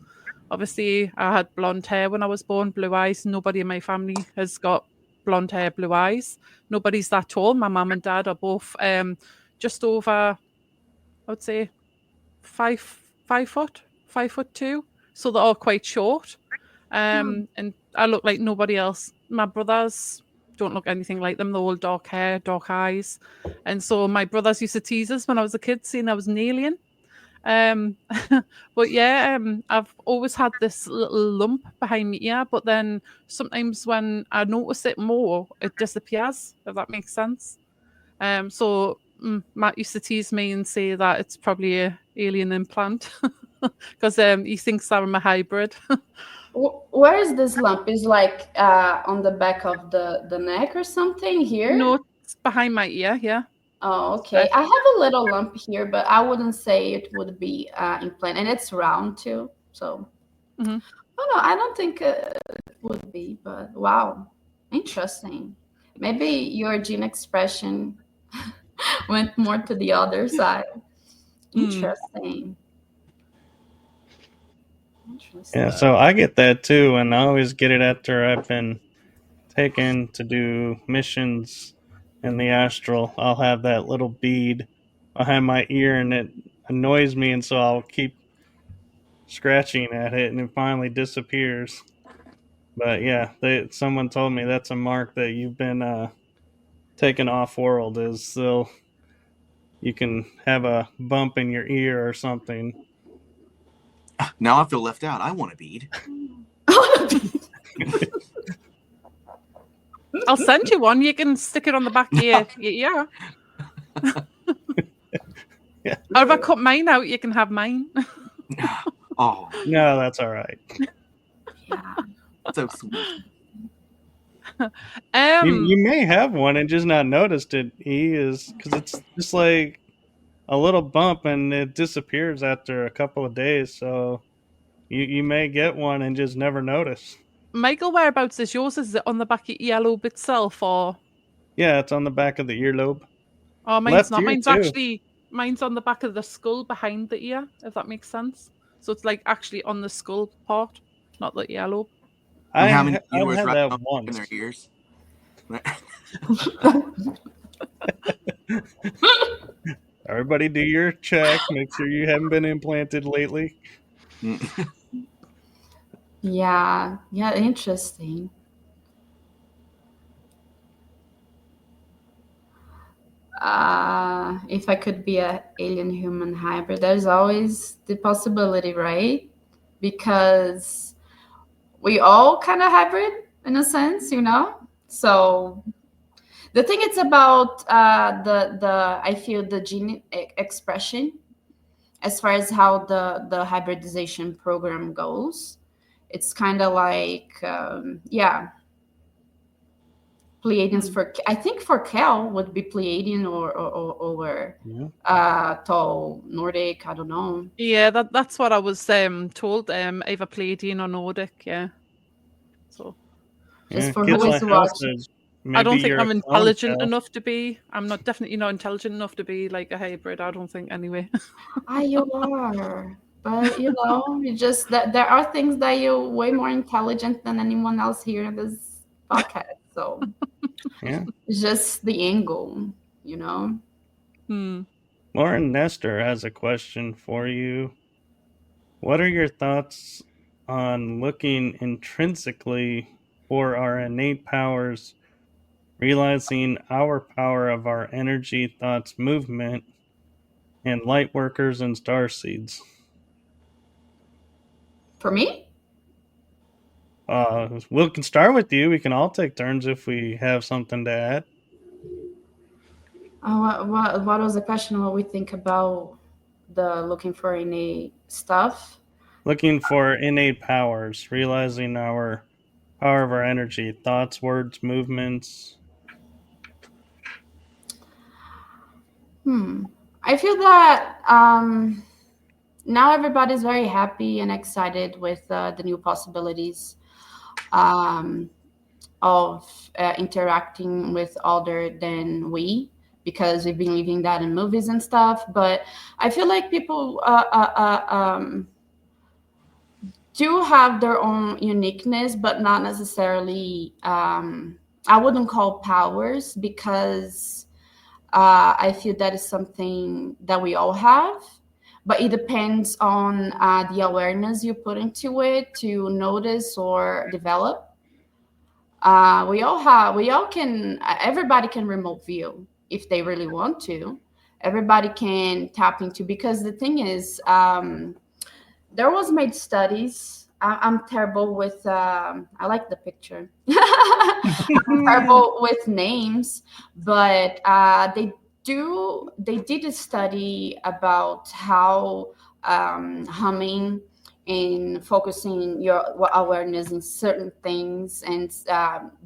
B: Obviously, I had blonde hair when I was born, blue eyes. Nobody in my family has got blonde hair, blue eyes. Nobody's that tall. My mum and dad are both just over, I would say, 5 foot, 5'2". So they're all quite short. And I look like nobody else. My brothers don't look anything like them. They're all dark hair, dark eyes. And so my brothers used to tease us when I was a kid, saying I was an alien. But yeah, I've always had this little lump behind my ear, but then sometimes when I notice it more, it disappears, if that makes sense. So Matt used to tease me and say that it's probably a alien implant because he thinks I'm a hybrid.
D: Where is this lump? Is like on the back of the neck or something here?
B: No, it's behind my ear, yeah.
D: Oh, okay. I have a little lump here, but I wouldn't say it would be implant, and it's round too. So,
B: Mhm.
D: oh no, I don't think it would be. But wow, interesting. Maybe your gene expression went more to the other side. Interesting. Interesting.
A: Yeah, so I get that too, and I always get it after I've been taken to do missions in the astral. I'll have that little bead behind my ear, and it annoys me, and so I'll keep scratching at it, and it finally disappears. But yeah, someone told me that's a mark that you've been taken off world. Is you can have a bump in your ear or something.
C: Now I feel left out. I want a bead.
B: I'll send you one. You can stick it on the back of your ear.
A: Yeah.
B: Or if I cut mine out, you can have mine.
C: Oh,
A: No, that's all right.
D: Yeah.
C: so sweet.
A: You may have one and just not noticed it. Because it's just like a little bump and it disappears after a couple of days. So you may get one and just never notice.
B: Michael, whereabouts is yours? Is it on the back of your earlobe itself, or?
A: Yeah, it's on the back of the earlobe.
B: Oh, mine's
A: Left
B: not.
A: ear
B: Mine's
A: too.
B: actually on the back of the skull behind the ear, if that makes sense. So it's like actually on the skull part, not the earlobe.
C: And how many
A: I've
C: viewers
A: had
C: right
A: that
C: now in
A: once.
C: their ears?
A: Everybody do your check. Make sure you haven't been implanted lately.
D: Yeah. Yeah. Interesting. If I could be a alien human hybrid, there's always the possibility, right? Because we all kind of hybrid in a sense, you know. So the thing is about the I feel the gene expression as far as how the hybridization program goes. It's kind of like yeah. Pleiadians for, I think for Cal would be Pleiadian or Tall Nordic. I don't know.
B: Yeah, that's what I was told. Either Pleiadian or Nordic. Yeah. So
D: Just for
A: Kids
D: who is
A: like us,
D: watching.
B: I don't
A: maybe
B: think
A: you're
B: I'm
A: a clone,
B: intelligent
A: Cal.
B: enough to be. I'm not definitely not intelligent enough to be like a hybrid. I don't think anyway.
D: You are. But you just that there are things that you're way more intelligent than anyone else here in this podcast. So
A: Yeah.
D: it's just the angle, you know.
A: Lauren Nestor has a question for you. What are your thoughts on looking intrinsically for our innate powers, realizing our power of our energy, thoughts, movement, and light workers and star seeds?
D: For me?
A: We can start with you. We can all take turns if we have something to add.
D: What was the question? What we think about the looking for innate stuff?
A: Looking for innate powers, realizing our power of our energy, thoughts, words, movements.
D: I feel that now everybody's very happy and excited with the new possibilities of interacting with other than we, because we've been living that in movies and stuff. But I feel like people do have their own uniqueness, but not necessarily. I wouldn't call powers, because I feel that is something that we all have, but it depends on the awareness you put into it to notice or develop. Everybody can remote view if they really want to. Everybody can tap into, because the thing is, there was made studies. I'm terrible with, I like the picture. I'm terrible with names, but they did a study about how humming and focusing your awareness in certain things, and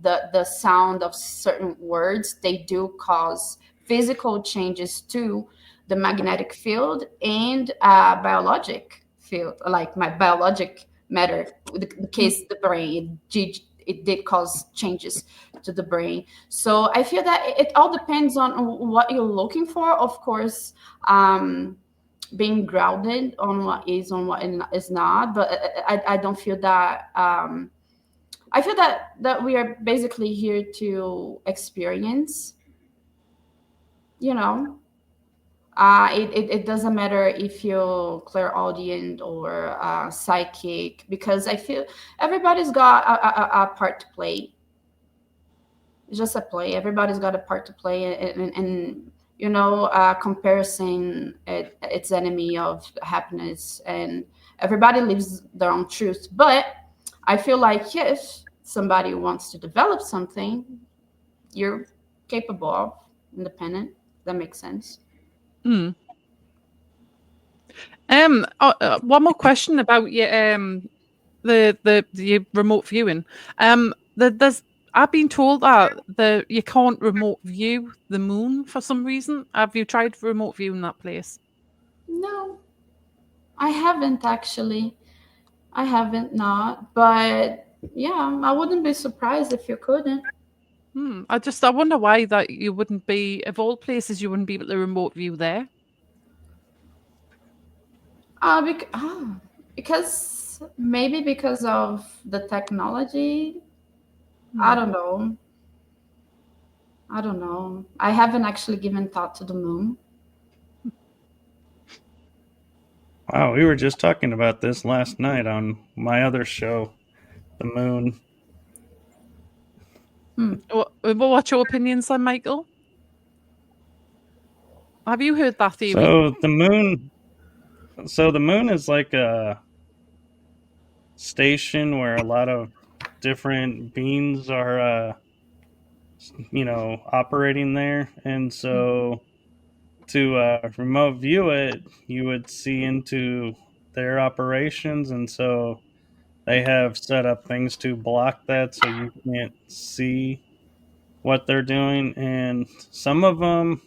D: the sound of certain words, they do cause physical changes to the magnetic field and biologic field, like my biologic matter. The case the brain, it did cause changes to the brain. So I feel that it all depends on what you're looking for. Of course, being grounded on what is, on what is not. But I don't feel that. I feel that we are basically here to experience. You know, it doesn't matter if you're clairaudient or psychic, because I feel everybody's got a part to play. It's just a play. Everybody's got a part to play, and comparison, it's enemy of happiness, and everybody lives their own truth. But I feel like if somebody wants to develop something, you're capable of, independent. That makes sense.
B: One more question about your the remote viewing. I've been told that you can't remote view the moon for some reason. Have you tried remote viewing that place?
D: No, I haven't actually. I haven't, not. But yeah, I wouldn't be surprised if you couldn't.
B: I wonder why that you wouldn't be, of all places, you wouldn't be able to remote view there.
D: Because maybe because of the technology. I don't know. I haven't actually given thought to the moon.
A: Wow, we were just talking about this last night on my other show, The Moon.
B: What's your opinions then, Michael? Have you heard that theory?
A: So the moon is like a station where a lot of different beings are operating there, and so to remote view it, you would see into their operations, and so they have set up things to block that so you can't see what they're doing, and some of them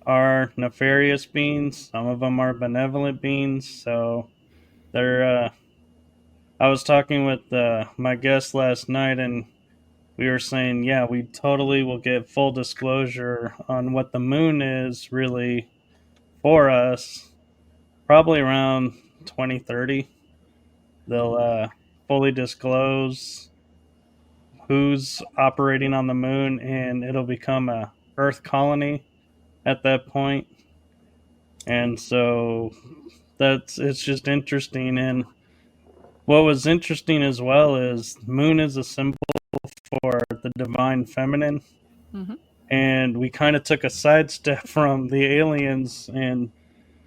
A: are nefarious beings, some of them are benevolent beings. So they're. I was talking with my guest last night, and we were saying, yeah, we totally will get full disclosure on what the moon is really for us, probably around 2030. They'll fully disclose who's operating on the moon, and it'll become a Earth colony at that point. And so it's just interesting. And what was interesting as well is moon is a symbol for the divine feminine.
B: Mhm.
A: And we kind of took a sidestep from the aliens and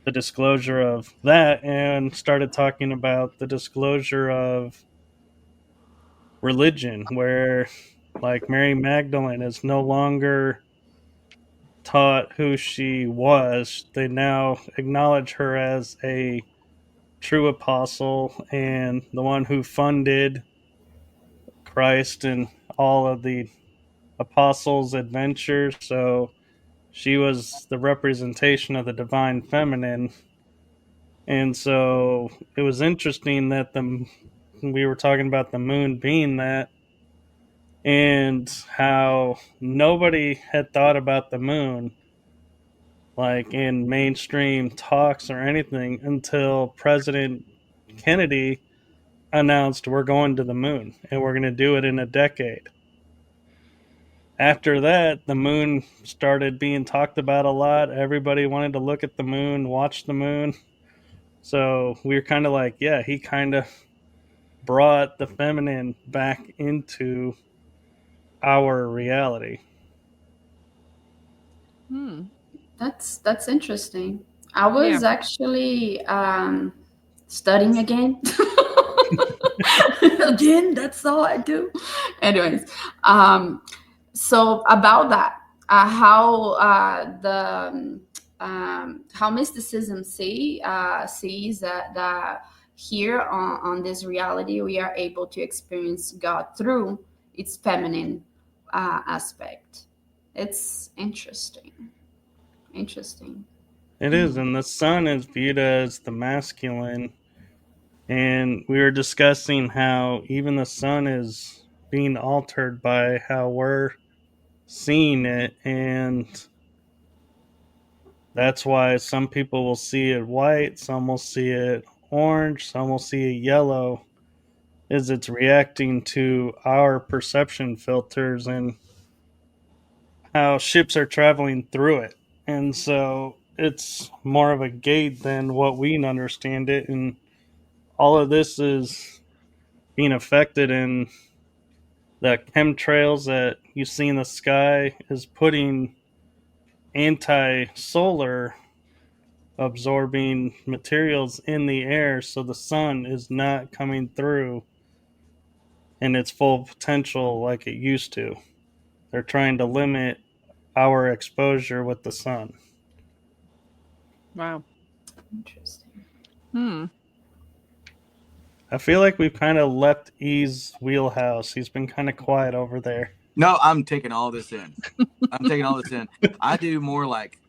A: the disclosure of that and started talking about the disclosure of religion, where like Mary Magdalene is no longer taught who she was. They now acknowledge her as a true apostle and the one who funded Christ and all of the apostles' adventures. So she was the representation of the divine feminine. And so it was interesting that we were talking about the moon being that, and how nobody had thought about the moon like in mainstream talks or anything until President Kennedy announced we're going to the moon and we're going to do it in a decade. After that, the moon started being talked about a lot. Everybody wanted to look at the moon, watch the moon. So we were kind of like, yeah, he kind of brought the feminine back into our reality.
B: Hmm.
D: That's interesting. I was actually studying again. Again, that's all I do. Anyways, so about that, how mysticism sees that here on this reality we are able to experience God through its feminine aspect. It's interesting. Interesting.
A: It is, and the sun is viewed as the masculine. And we were discussing how even the sun is being altered by how we're seeing it. And that's why some people will see it white, some will see it orange, some will see it yellow, is it's reacting to our perception filters and how ships are traveling through it. And so it's more of a gate than what we understand it. And all of this is being affected, and the chemtrails that you see in the sky is putting anti-solar absorbing materials in the air, so the sun is not coming through in its full potential like it used to. They're trying to limit our exposure with the sun.
B: Wow.
D: Interesting.
B: Hmm.
A: I feel like we've kind of left E's wheelhouse. He's been kind of quiet over there.
C: No, I'm taking all this in. I do more like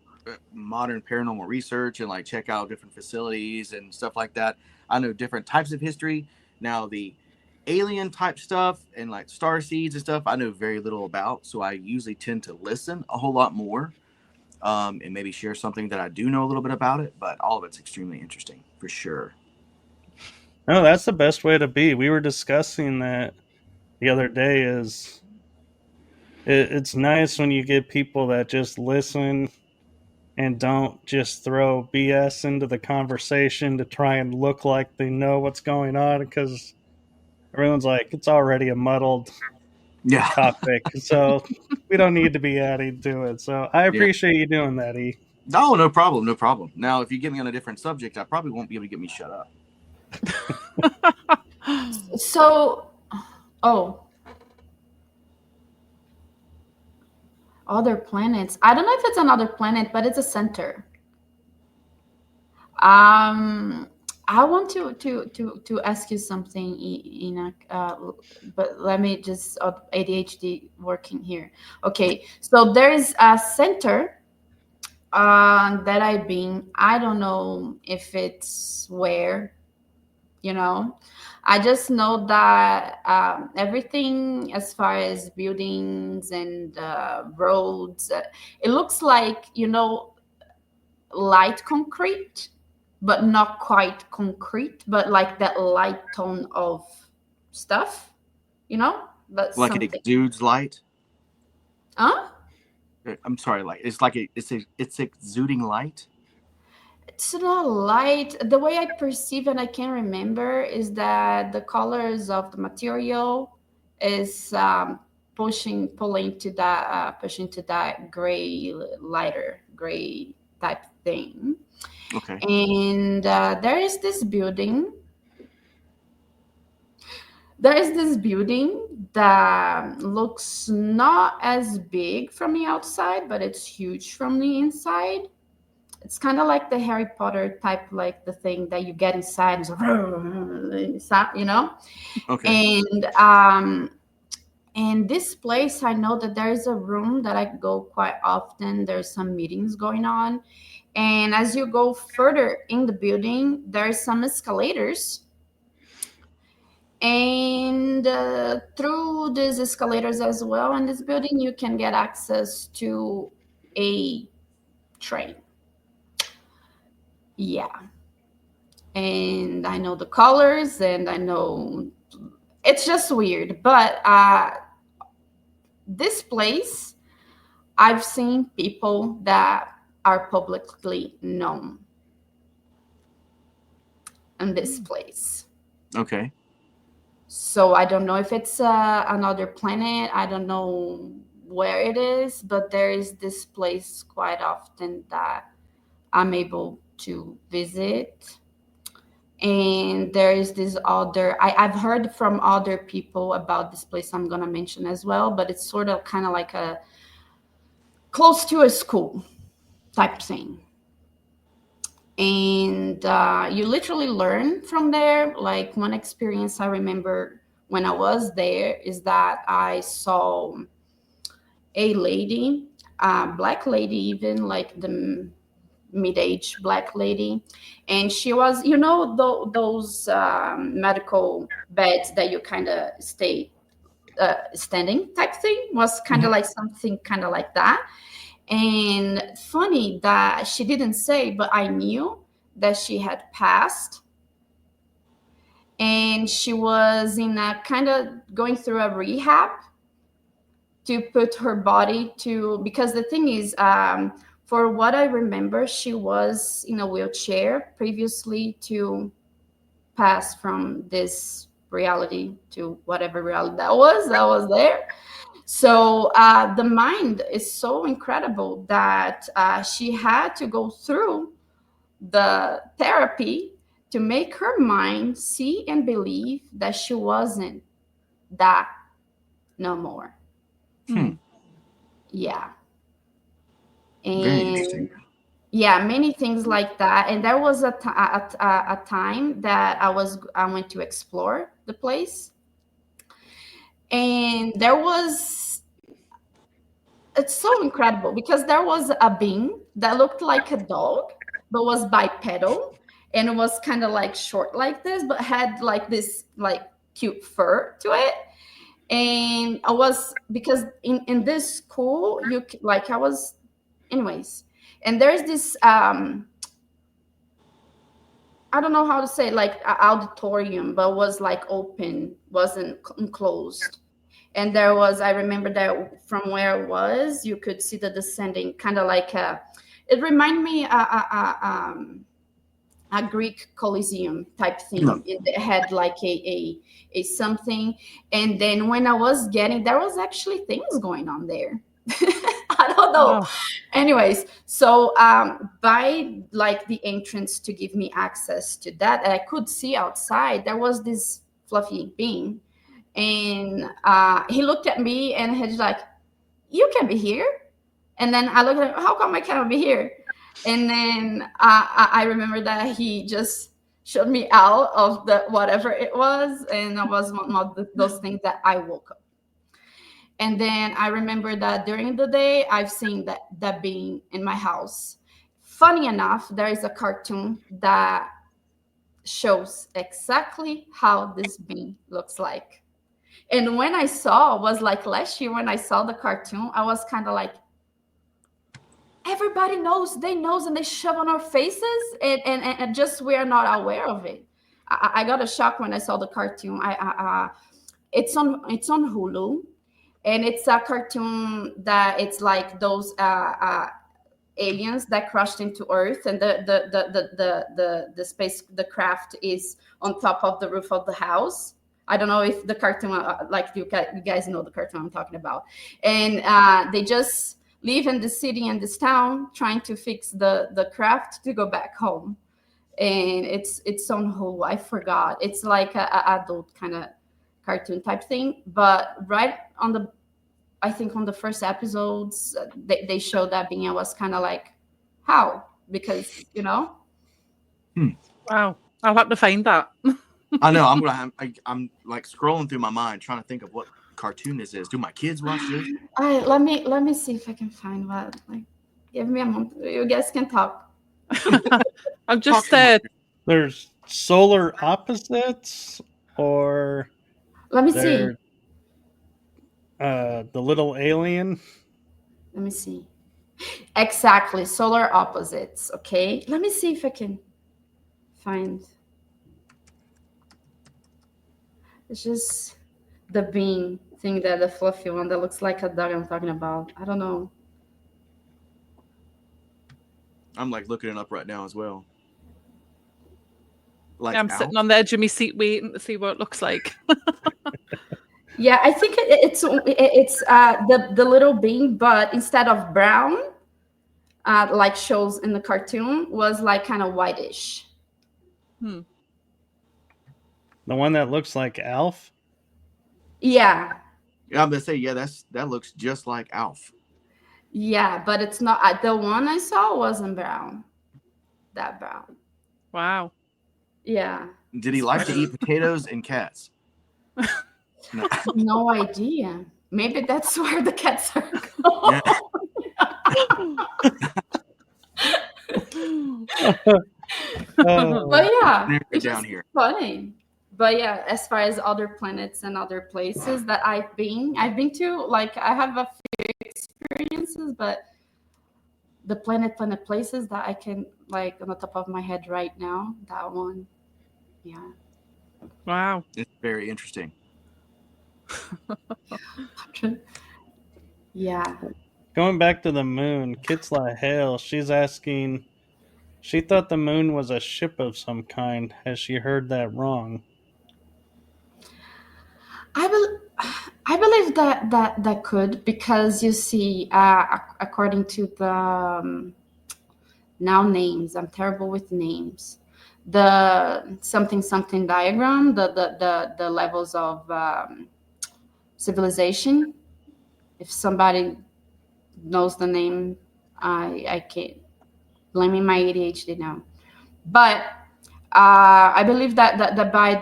C: modern paranormal research and like check out different facilities and stuff like that. I know different types of history. Now the alien type stuff and like star seeds and stuff I know very little about, so I usually tend to listen a whole lot more, and maybe share something that I do know a little bit about it, but all of it's extremely interesting for sure.
A: No, that's the best way to be. We were discussing that the other day. It's nice when you get people that just listen and don't just throw BS into the conversation to try and look like they know what's going on, because everyone's like, it's already a muddled
C: Yeah.
A: topic, so we don't need to be adding to it. So I appreciate you doing that, E.
C: No problem. Now, if you get me on a different subject, I probably won't be able to get me shut up.
D: So, other planets. I don't know if it's another planet, but it's a center. I want to ask you something, Enoch. But let me just ADHD working here. Okay, so there is a center that I've been. I don't know if it's where, you know. I just know that everything as far as buildings and roads, it looks like, light concrete, but not quite concrete, but like that light tone of stuff, That's
C: Like it
D: something.
C: exudes light.
D: Huh?
C: I'm sorry, it's exuding light.
D: It's not light. The way I perceive and I can remember is that the colors of the material is pushing to that gray, lighter gray type thing.
C: Okay.
D: And there is this building. There is this building that looks not as big from the outside, but it's huge from the inside. It's kind of like the Harry Potter type, like the thing that you get inside,
C: Okay.
D: And this place, I know that there is a room that I go quite often. There's some meetings going on, and as you go further in the building, there's some escalators. And through these escalators as well in this building, you can get access to a train. Yeah. And I know the colors, and I know it's just weird. But this place, I've seen people that are publicly known in this place.
C: Okay.
D: So I don't know if it's another planet. I don't know where it is, but there is this place quite often that I'm able to visit. And there is this other, I've heard from other people about this place I'm going to mention as well, but it's sort of kind of like a close to a school type thing. And you literally learn from there. Like one experience I remember when I was there is that I saw a lady, a black lady, even like the mid-aged black lady, and she was, those medical beds that you kind of stay standing type thing, was kind of like something kind of like that. And funny that she didn't say, but I knew that she had passed. And she was in a kind of going through a rehab to put her body to, because the thing is, for what I remember, she was in a wheelchair previously to pass from this reality to whatever reality that was there. So the mind is so incredible that she had to go through the therapy to make her mind see and believe that she wasn't that no more. Yeah.
C: Very interesting.
D: And yeah, many things like that. And there was a time that I went to explore the place, and it's so incredible because there was a being that looked like a dog, but was bipedal, and it was kind of like short like this, but had like this like cute fur to it. And I was, because in this school, I was, anyways. And there's this I don't know how to say, like auditorium, but was like open, wasn't enclosed. And there was, I remember that from where I was, you could see the descending, kind of like it reminded me a Greek Colosseum type thing. It had like a something. And then when I was there was actually things going on there. I don't know. Oh. Anyways, so by like the entrance to give me access to that, I could see outside, there was this fluffy being. And he looked at me and he's like, "You can be here." And then I looked at him, "How come I cannot be here?" And then I remember that he just showed me out of the whatever it was, and it was one of those things that I woke up. And then I remember that during the day, I've seen that being in my house. Funny enough, there is a cartoon that shows exactly how this being looks like. And when I saw, was like last year when I saw the cartoon, I was kind of like, everybody knows, they knows, and they shove on our faces, and just we are not aware of it. I got a shock when I saw the cartoon. It's on Hulu, and it's a cartoon that it's like those aliens that crashed into Earth, and the space, the craft is on top of the roof of the house. I don't know if the cartoon, like you guys know the cartoon I'm talking about, and they just live in this city and this town trying to fix the craft to go back home. And it's on Hulu. I forgot. It's like a adult kind of cartoon type thing. But right on the, I think on the first episodes, they showed that being. I was kind of like, how? Because, you know.
B: Wow. I'll have to find that.
C: I know. I'm like scrolling through my mind trying to think of what cartoon this is. Do my kids watch this?
D: Let me see if I can find what. Like, give me a moment. You guys can talk.
B: I'm just
A: there's solar opposites, or
D: let me see.
A: The little alien.
D: Let me see. Exactly, solar opposites. Okay, let me see if I can find. It's just the bean thing, that the fluffy one that looks like a dog I'm talking about. I don't know.
C: I'm like looking it up right now as well. Like
B: I'm sitting on the edge of my seat waiting to see what it looks like.
D: Yeah, I think it's the little bean, but instead of brown, like shows in the cartoon, was like kind of whitish.
A: The one that looks like Alf?
D: Yeah.
C: Yeah, I'm gonna say, yeah, that looks just like Alf.
D: Yeah, but it's not. The one I saw wasn't brown. That brown.
B: Wow.
D: Yeah.
C: Did he like to eat potatoes and cats?
D: No. No idea. Maybe that's where the cats are going. But yeah, it's down here. Funny. But yeah, as far as other planets and other places that I've been to, like I have a few experiences, but the planet places that I can, like, on the top of my head right now, that one, yeah.
B: Wow.
C: It's very interesting.
D: Yeah.
A: Going back to the moon, Kitzla Hale, she's asking, she thought the moon was a ship of some kind. Has she heard that wrong?
D: I believe that could, because you see, according to the now names, I'm terrible with names, the something diagram, the levels of civilization. If somebody knows the name, I can't, blaming my ADHD now. But I believe that by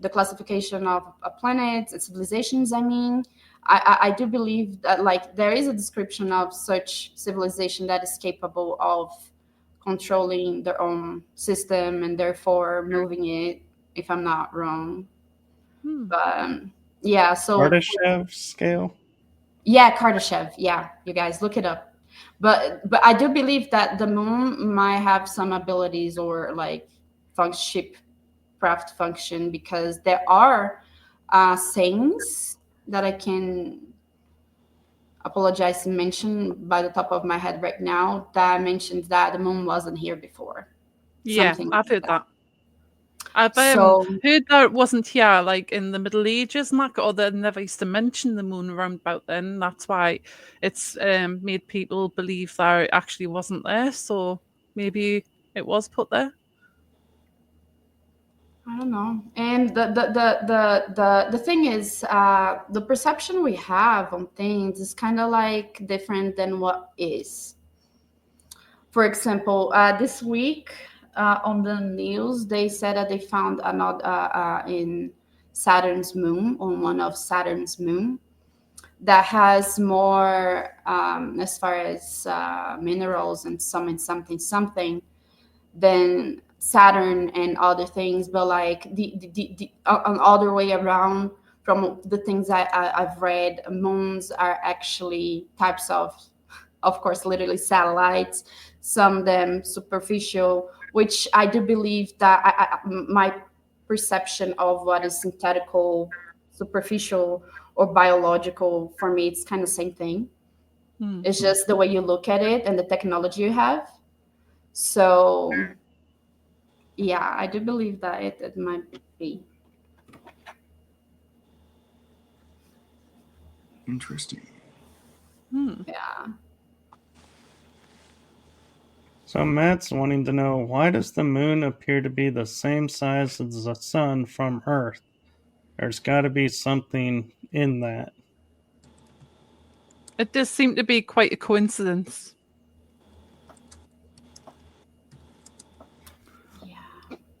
D: the classification of planets and civilizations, I do believe that, like, there is a description of such civilization that is capable of controlling their own system and therefore moving it, if I'm not wrong. But yeah, so
A: Kardashev scale?
D: Yeah, Kardashev. Yeah, you guys look it up. But I do believe that the moon might have some abilities, or like ship craft function, because there are sayings that I can apologize to mention by the top of my head right now, that mentions that the moon wasn't here before.
B: Yeah,
D: Something
B: I've
D: like
B: heard that. I've
D: So-
B: heard that it wasn't here like in the Middle Ages, and that, or they never used to mention the moon around about then. That's why it's made people believe that it actually wasn't there. So maybe it was put there.
D: I don't know. And the thing is, the perception we have on things is kind of like different than what is. For example, this week, on the news, they said that they found another in Saturn's moon, on one of Saturn's moon, that has more as far as minerals and something than Saturn and other things, but like the other way around. From the things I've read, moons are actually types of course, literally satellites. Some of them superficial, which I do believe that my perception of what is synthetical, superficial, or biological, for me, it's kind of same thing. It's just the way you look at it and the technology you have. So yeah, I do believe that it might be.
C: Interesting.
D: Yeah.
A: So Matt's wanting to know, why does the moon appear to be the same size as the sun from Earth? There's got to be something in that.
B: It does seem to be quite a coincidence.
D: Yeah.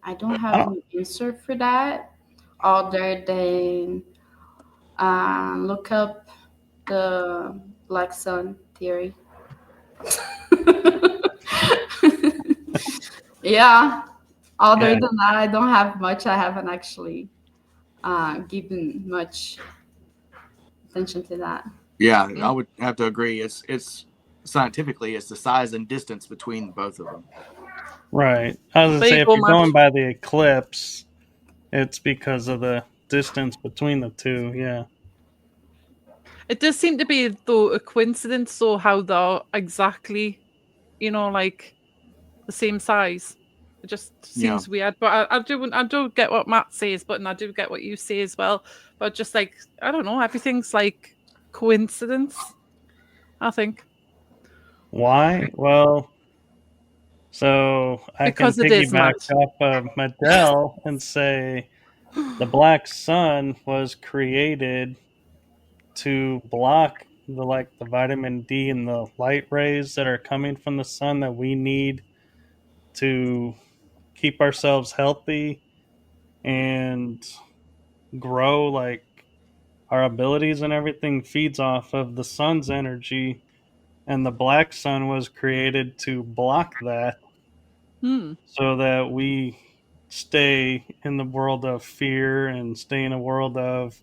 D: I don't have an answer for that other than look up the black sun theory. Yeah. Other
A: Yeah.
D: than that, I don't have much. I haven't actually given much attention to that.
C: Yeah, I would have to agree. It's scientifically, it's the size and distance between both of them.
A: Right. I was going to
B: There
A: say,
B: you
A: if
B: go,
A: you're
B: Matt.
A: going by the eclipse, it's because of the distance between the two. Yeah.
B: It does seem to be, though, a coincidence, so how they're exactly, like the same size. It just seems weird. But I do get what Matt says, but I do get what you say as well. But just like, I don't know, everything's like coincidence, I think.
A: Why? Well, so I can
B: Because it is,
A: piggyback
B: Matt.
A: off of Madel and say the black sun was created to block the vitamin D and the light rays that are coming from the sun that we need to keep ourselves healthy and grow. Like, our abilities and everything feeds off of the sun's energy, and the black sun was created to block that so that we stay in the world of fear and stay in a world of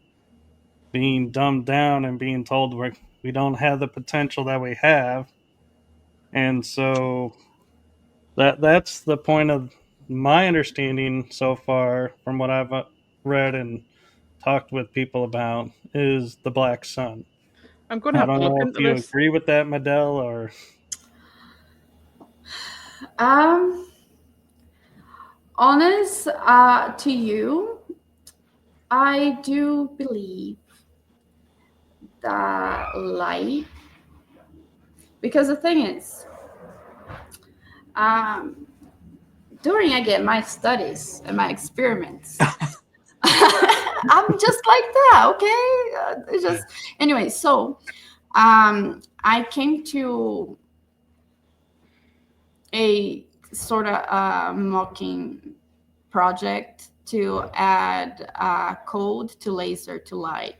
A: being dumbed down and being told we don't have the potential that we have. And so that's the point of my understanding so far from what I've read and talked with people about is the black sun.
B: I'm going to
A: I
B: have
A: don't
B: to look
A: know if
B: into
A: you
B: this.
A: agree with that, Madel, or
D: Honest to you, I do believe that light, because the thing is, during again my studies and my experiments, I'm just like that. Okay, it's just anyway. So, I came to a sort of mocking project to add code to laser to light.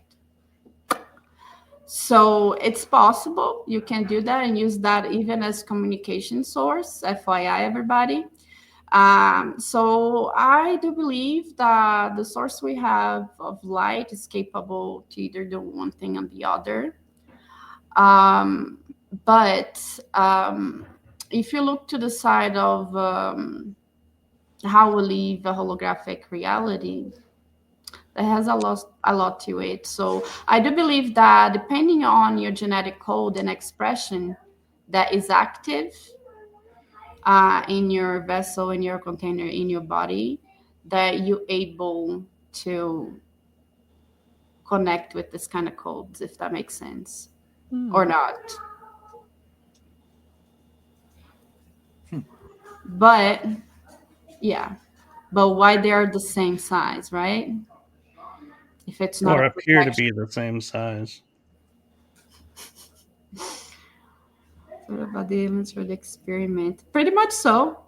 D: So it's possible you can do that and use that even as communication source, FYI, everybody. So I do believe that the source we have of light is capable to either do one thing or the other. But if you look to the side of how we live a holographic reality, that has a lot to it. So I do believe that depending on your genetic code and expression that is active in your vessel, in your container, in your body, that you're able to connect with this kind of codes, if that makes sense, or not. But yeah, but why they are the same size, right? If it's not
A: or
D: a
A: appear to
D: protection
A: be the same size.
D: sort of the elements for the experiment, pretty much so.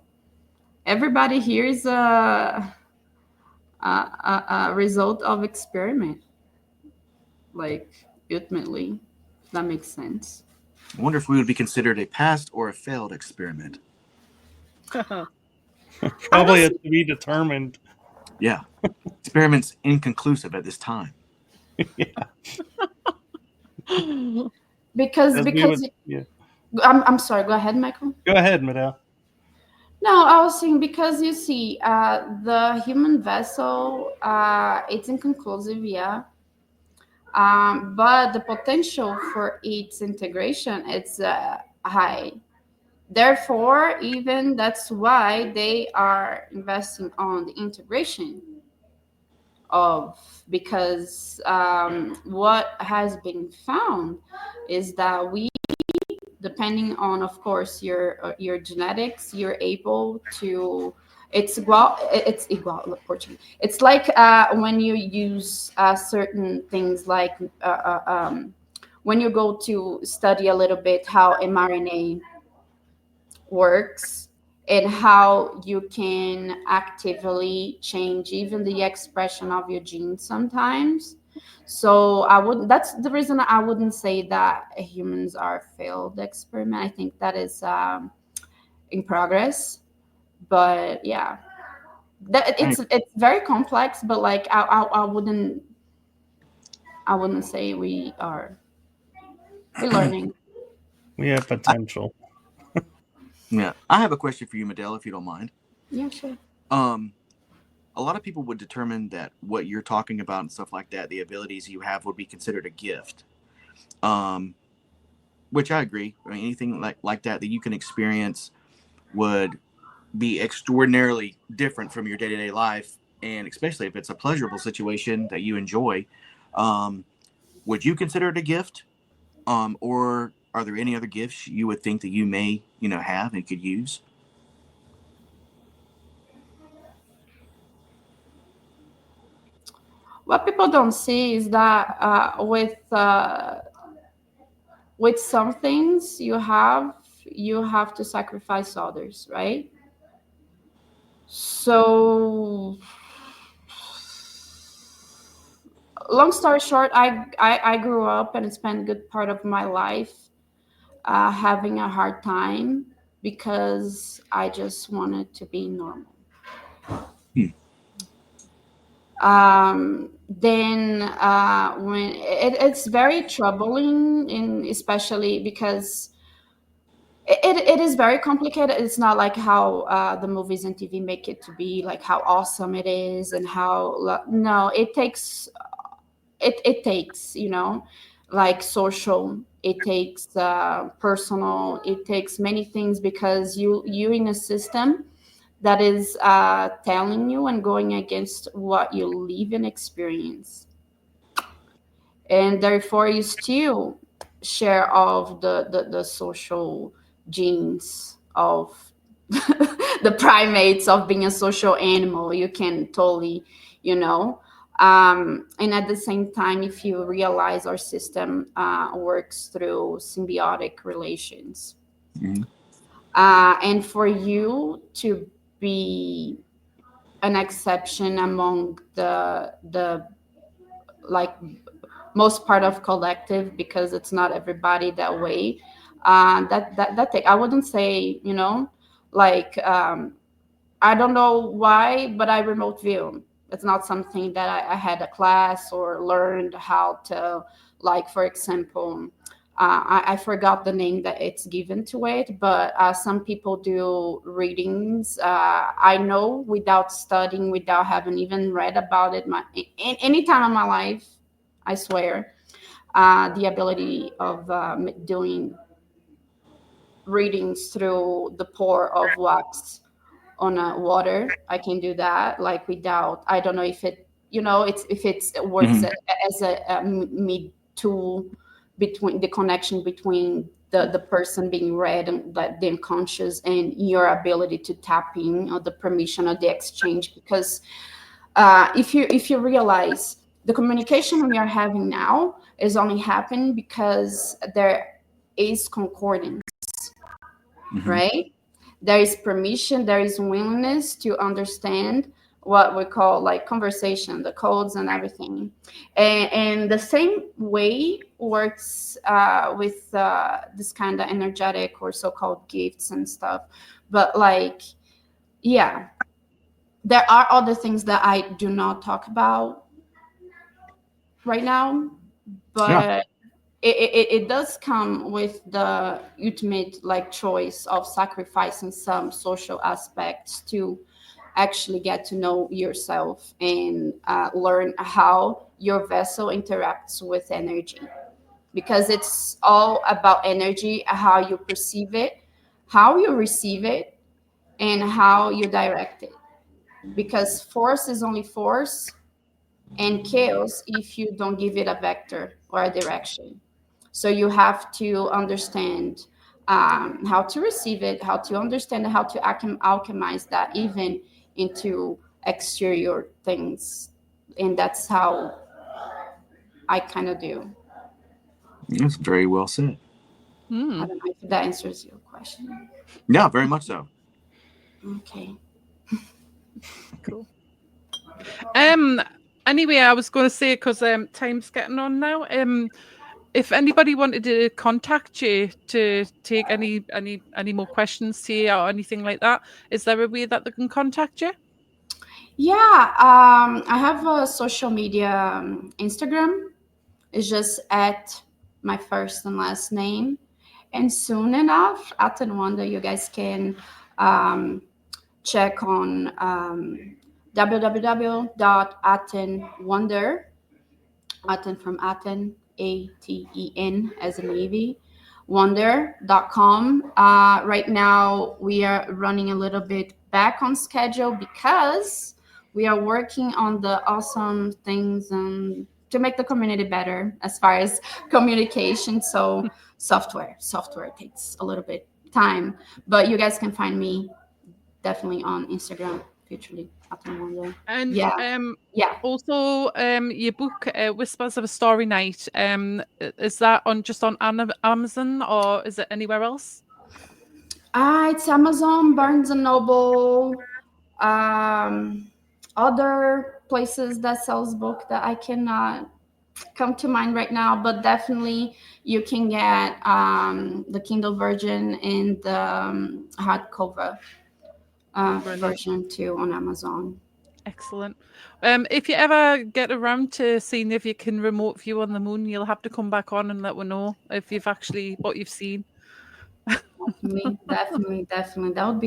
D: everybody here is a result of experiment, like ultimately, if that makes sense.
C: I wonder if we would be considered a passed or a failed experiment.
A: Probably it's to be determined.
C: Yeah. Experiment's inconclusive at this time.
D: Because
A: yeah.
D: I'm sorry, go ahead, Michael.
A: Go ahead, Madel.
D: No, I was saying because you see, the human vessel, it's inconclusive, yeah. But the potential for its integration is high. Therefore, even that's why they are investing on the integration of, because what has been found is that we, depending on, of course, your genetics, you're able to, it's igual Portuguese. It's like when you use certain things like when you go to study a little bit how mRNA works and how you can actively change even the expression of your genes sometimes. So I wouldn't, that's the reason I wouldn't say that humans are a failed experiment. I think that is in progress. But yeah, that it's very complex, but like I wouldn't say we're learning.
A: We have potential.
C: Yeah. I have a question for you, Madel, if you don't mind.
D: Yeah, sure.
C: A lot of people would determine that what you're talking about and stuff like that, the abilities you have, would be considered a gift. Which I agree. I mean, anything like that you can experience would be extraordinarily different from your day-to-day life, and especially if it's a pleasurable situation that you enjoy. Would you consider it a gift? Or are there any other gifts you would think that you may, have and could use?
D: What people don't see is that with some things you have to sacrifice others, right? So long story short, I grew up and spent a good part of my life having a hard time because I just wanted to be normal. Then when it's very troubling, in especially because it is very complicated. It's not like how the movies and TV make it to be, like how awesome it is and how no, it takes like social, it takes personal, it takes many things, because you in a system that is telling you and going against what you live and experience, and therefore you still share of the social genes of the primates of being a social animal. You can totally, and at the same time, if you realize our system works through symbiotic relations, and for you to be an exception among the like most part of collective, because it's not everybody that way. That thing, I wouldn't say, like I don't know why, but I remote view. It's not something that I had a class or learned how to, like, for example, I forgot the name that it's given to it, but some people do readings. I know without studying, without having even read about it, any time in my life, I swear, the ability of doing readings through the pore of wax on water. I can do that, like, without, I don't know if it, it works as a mid tool between the connection between the person being read and the unconscious, and your ability to tap in, or the permission or the exchange. Because if you realize the communication we are having now is only happening because there is concordance, right? there is permission, there is willingness to understand what we call like conversation, the codes and everything. And the same way works with this kind of energetic or so-called gifts and stuff. But like, yeah, there are other things that I do not talk about right now, but it does come with the ultimate like choice of sacrificing some social aspects to actually get to know yourself and learn how your vessel interacts with energy, because it's all about energy, how you perceive it, how you receive it, and how you direct it, because force is only force and chaos if you don't give it a vector or a direction. So you have to understand how to receive it, how to understand, how to alchemize that even into exterior things. And that's how I kind of do.
C: That's very well said.
D: I don't know if that answers your question.
C: Yeah, very much so.
D: Okay.
B: Cool. Anyway, I was going to say, because time's getting on now. If anybody wanted to contact you to take any more questions to you or anything like that, is there a way that they can contact you?
D: Yeah, I have a social media Instagram. It's just at my first and last name. And soon enough, Aten Wonder, you guys can check on www.atenwonder, Aten from Aten, Aten as a Navy, wonder.com. Right now, we are running a little bit back on schedule because we are working on the awesome things to make the community better as far as communication. So software takes a little bit time, but you guys can find me definitely on Instagram futurely.
B: And
D: yeah.
B: Also, your book, Whispers of a Starry Night, is that on just on Amazon or is it anywhere else?
D: It's Amazon, Barnes and Noble, other places that sells book that I cannot come to mind right now, but definitely you can get the Kindle version and the hardcover version too on Amazon.
B: Excellent. If you ever get around to seeing if you can remote view on the moon, you'll have to come back on and let me know if you've actually what you've seen.
D: Definitely. That would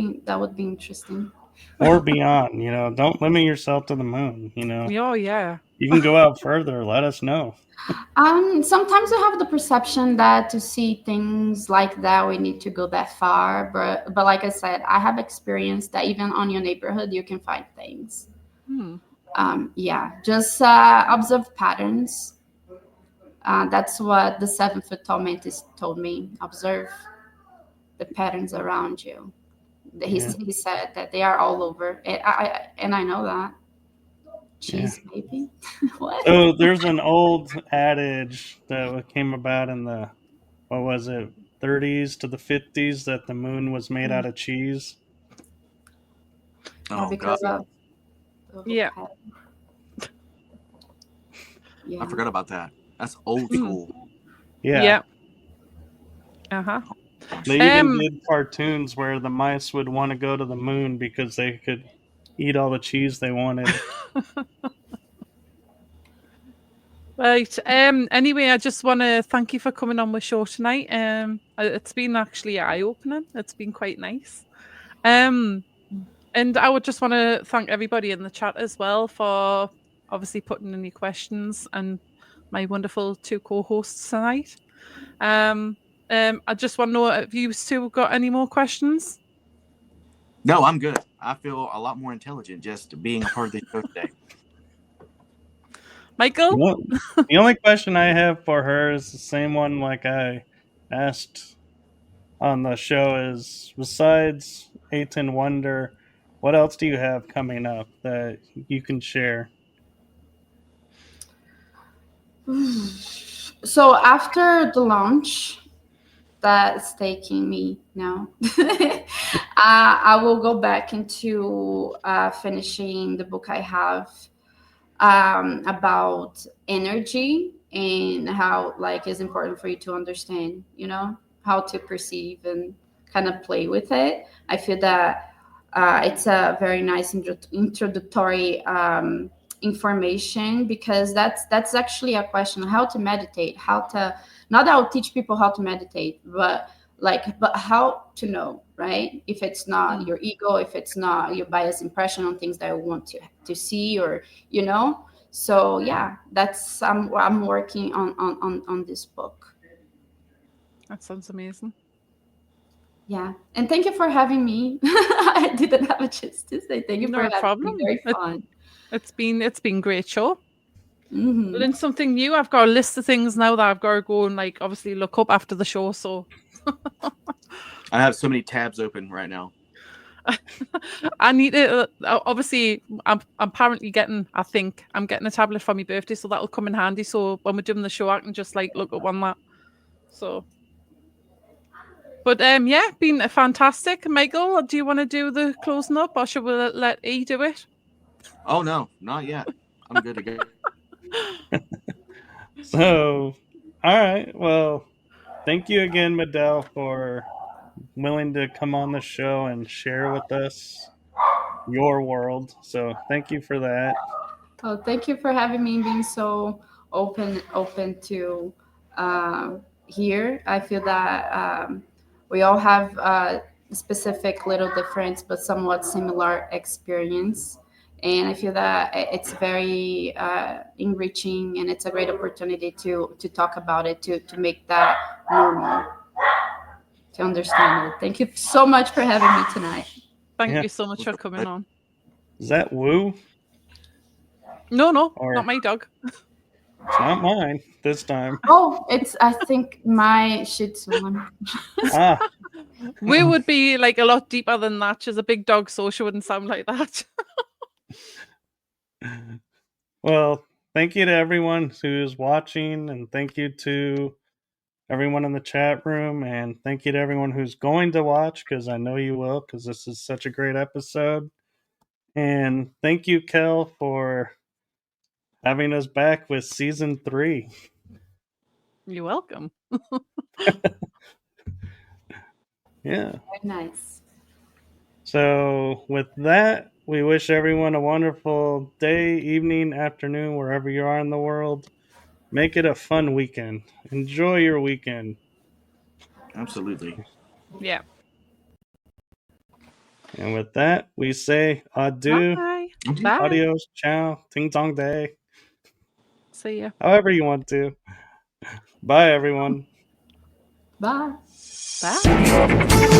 D: be interesting.
A: Or beyond, don't limit yourself to the moon.
B: Oh yeah.
A: You can go out further. Let us know.
D: Sometimes I have the perception that to see things like that, we need to go that far. But like I said, I have experienced that even on your neighborhood, you can find things. Yeah, just observe patterns. That's what the 7-foot tall mantis told me. Observe the patterns around you. He said that they are all over. And I know that. Cheese, maybe. What?
A: So there's an old adage that came about in the, what was it, 30s to the 50s, that the moon was made out of cheese.
C: Oh,
D: because
C: God.
B: Yeah.
C: I forgot about that. That's old school.
A: Yeah.
B: Uh-huh.
A: They even did cartoons where the mice would want to go to the moon because they could eat all the cheese they wanted.
B: Right. Anyway, I just want to thank you for coming on my show tonight. It's been actually eye-opening. It's been quite nice. And I would just want to thank everybody in the chat as well for obviously putting in your questions, and my wonderful two co-hosts tonight. I just want to know if you two got any more questions.
C: No, I'm good. I feel a lot more intelligent just being a part of the show today.
B: Michael?
A: The only question I have for her is the same one like I asked on the show is, besides Aten Wonder, what else do you have coming up that you can share?
D: So after the launch, that's taking me now. I will go back into finishing the book I have about energy and how like it's important for you to understand, how to perceive and kind of play with it. I feel that it's a very nice introductory information, because that's actually a question: how to meditate, how to, not that I'll teach people how to meditate, but how to know, right? If it's not your ego, if it's not your biased impression on things that I want to see, or so yeah, that's I'm working on this book.
B: That sounds amazing.
D: Yeah, and thank you for having me. I didn't have a chance to say thank you
B: No
D: for having
B: problem.
D: me. Very fun.
B: It's been great show.
D: Mm-hmm.
B: Learn something new. I've got a list of things now that I've got to go and like obviously look up after the show. So
C: I have so many tabs open right now.
B: I need to obviously I'm apparently getting, I think I'm getting a tablet for my birthday, so that'll come in handy. So when we're doing the show, I can just like look up on that. So, but yeah, been fantastic. Michael, do you want to do the closing up, or should we let E do it?
C: Oh no, not yet. I'm good to go.
A: So, all right. Well, thank you again, Madel, for willing to come on the show and share with us your world. So, thank you for that.
D: Oh, thank you for having me and being so open to here. I feel that we all have a specific little difference, but somewhat similar experience. And I feel that it's very enriching, and it's a great opportunity to talk about it, to make that normal, to understand it. Thank you so much for having me tonight.
B: Thank
A: Yeah.
B: you so much for coming on.
A: Is that Woo?
B: No,
A: Or-
B: not my dog.
A: It's not mine this time.
D: Oh, it's, I think, my Shih Tzu one.
A: Ah,
B: We would be like a lot deeper than that. She's a big dog, so she wouldn't sound like that.
A: well, thank you to everyone who's watching, and thank you to everyone in the chat room, and thank you to everyone who's going to watch, because I know you will, because this is such a great episode. And thank you, Kel, for having us back with season 3.
B: You're welcome.
A: Yeah.
D: Very nice.
A: So, with that, we wish everyone a wonderful day, evening, afternoon, wherever you are in the world. Make it a fun weekend. Enjoy your weekend.
C: Absolutely.
B: Yeah.
A: And with that, we say adieu,
B: Bye.
C: Okay.
B: Bye.
A: adios, ciao, ting tong day,
B: See ya.
A: however you want to. Bye, everyone.
D: Bye.
B: Bye.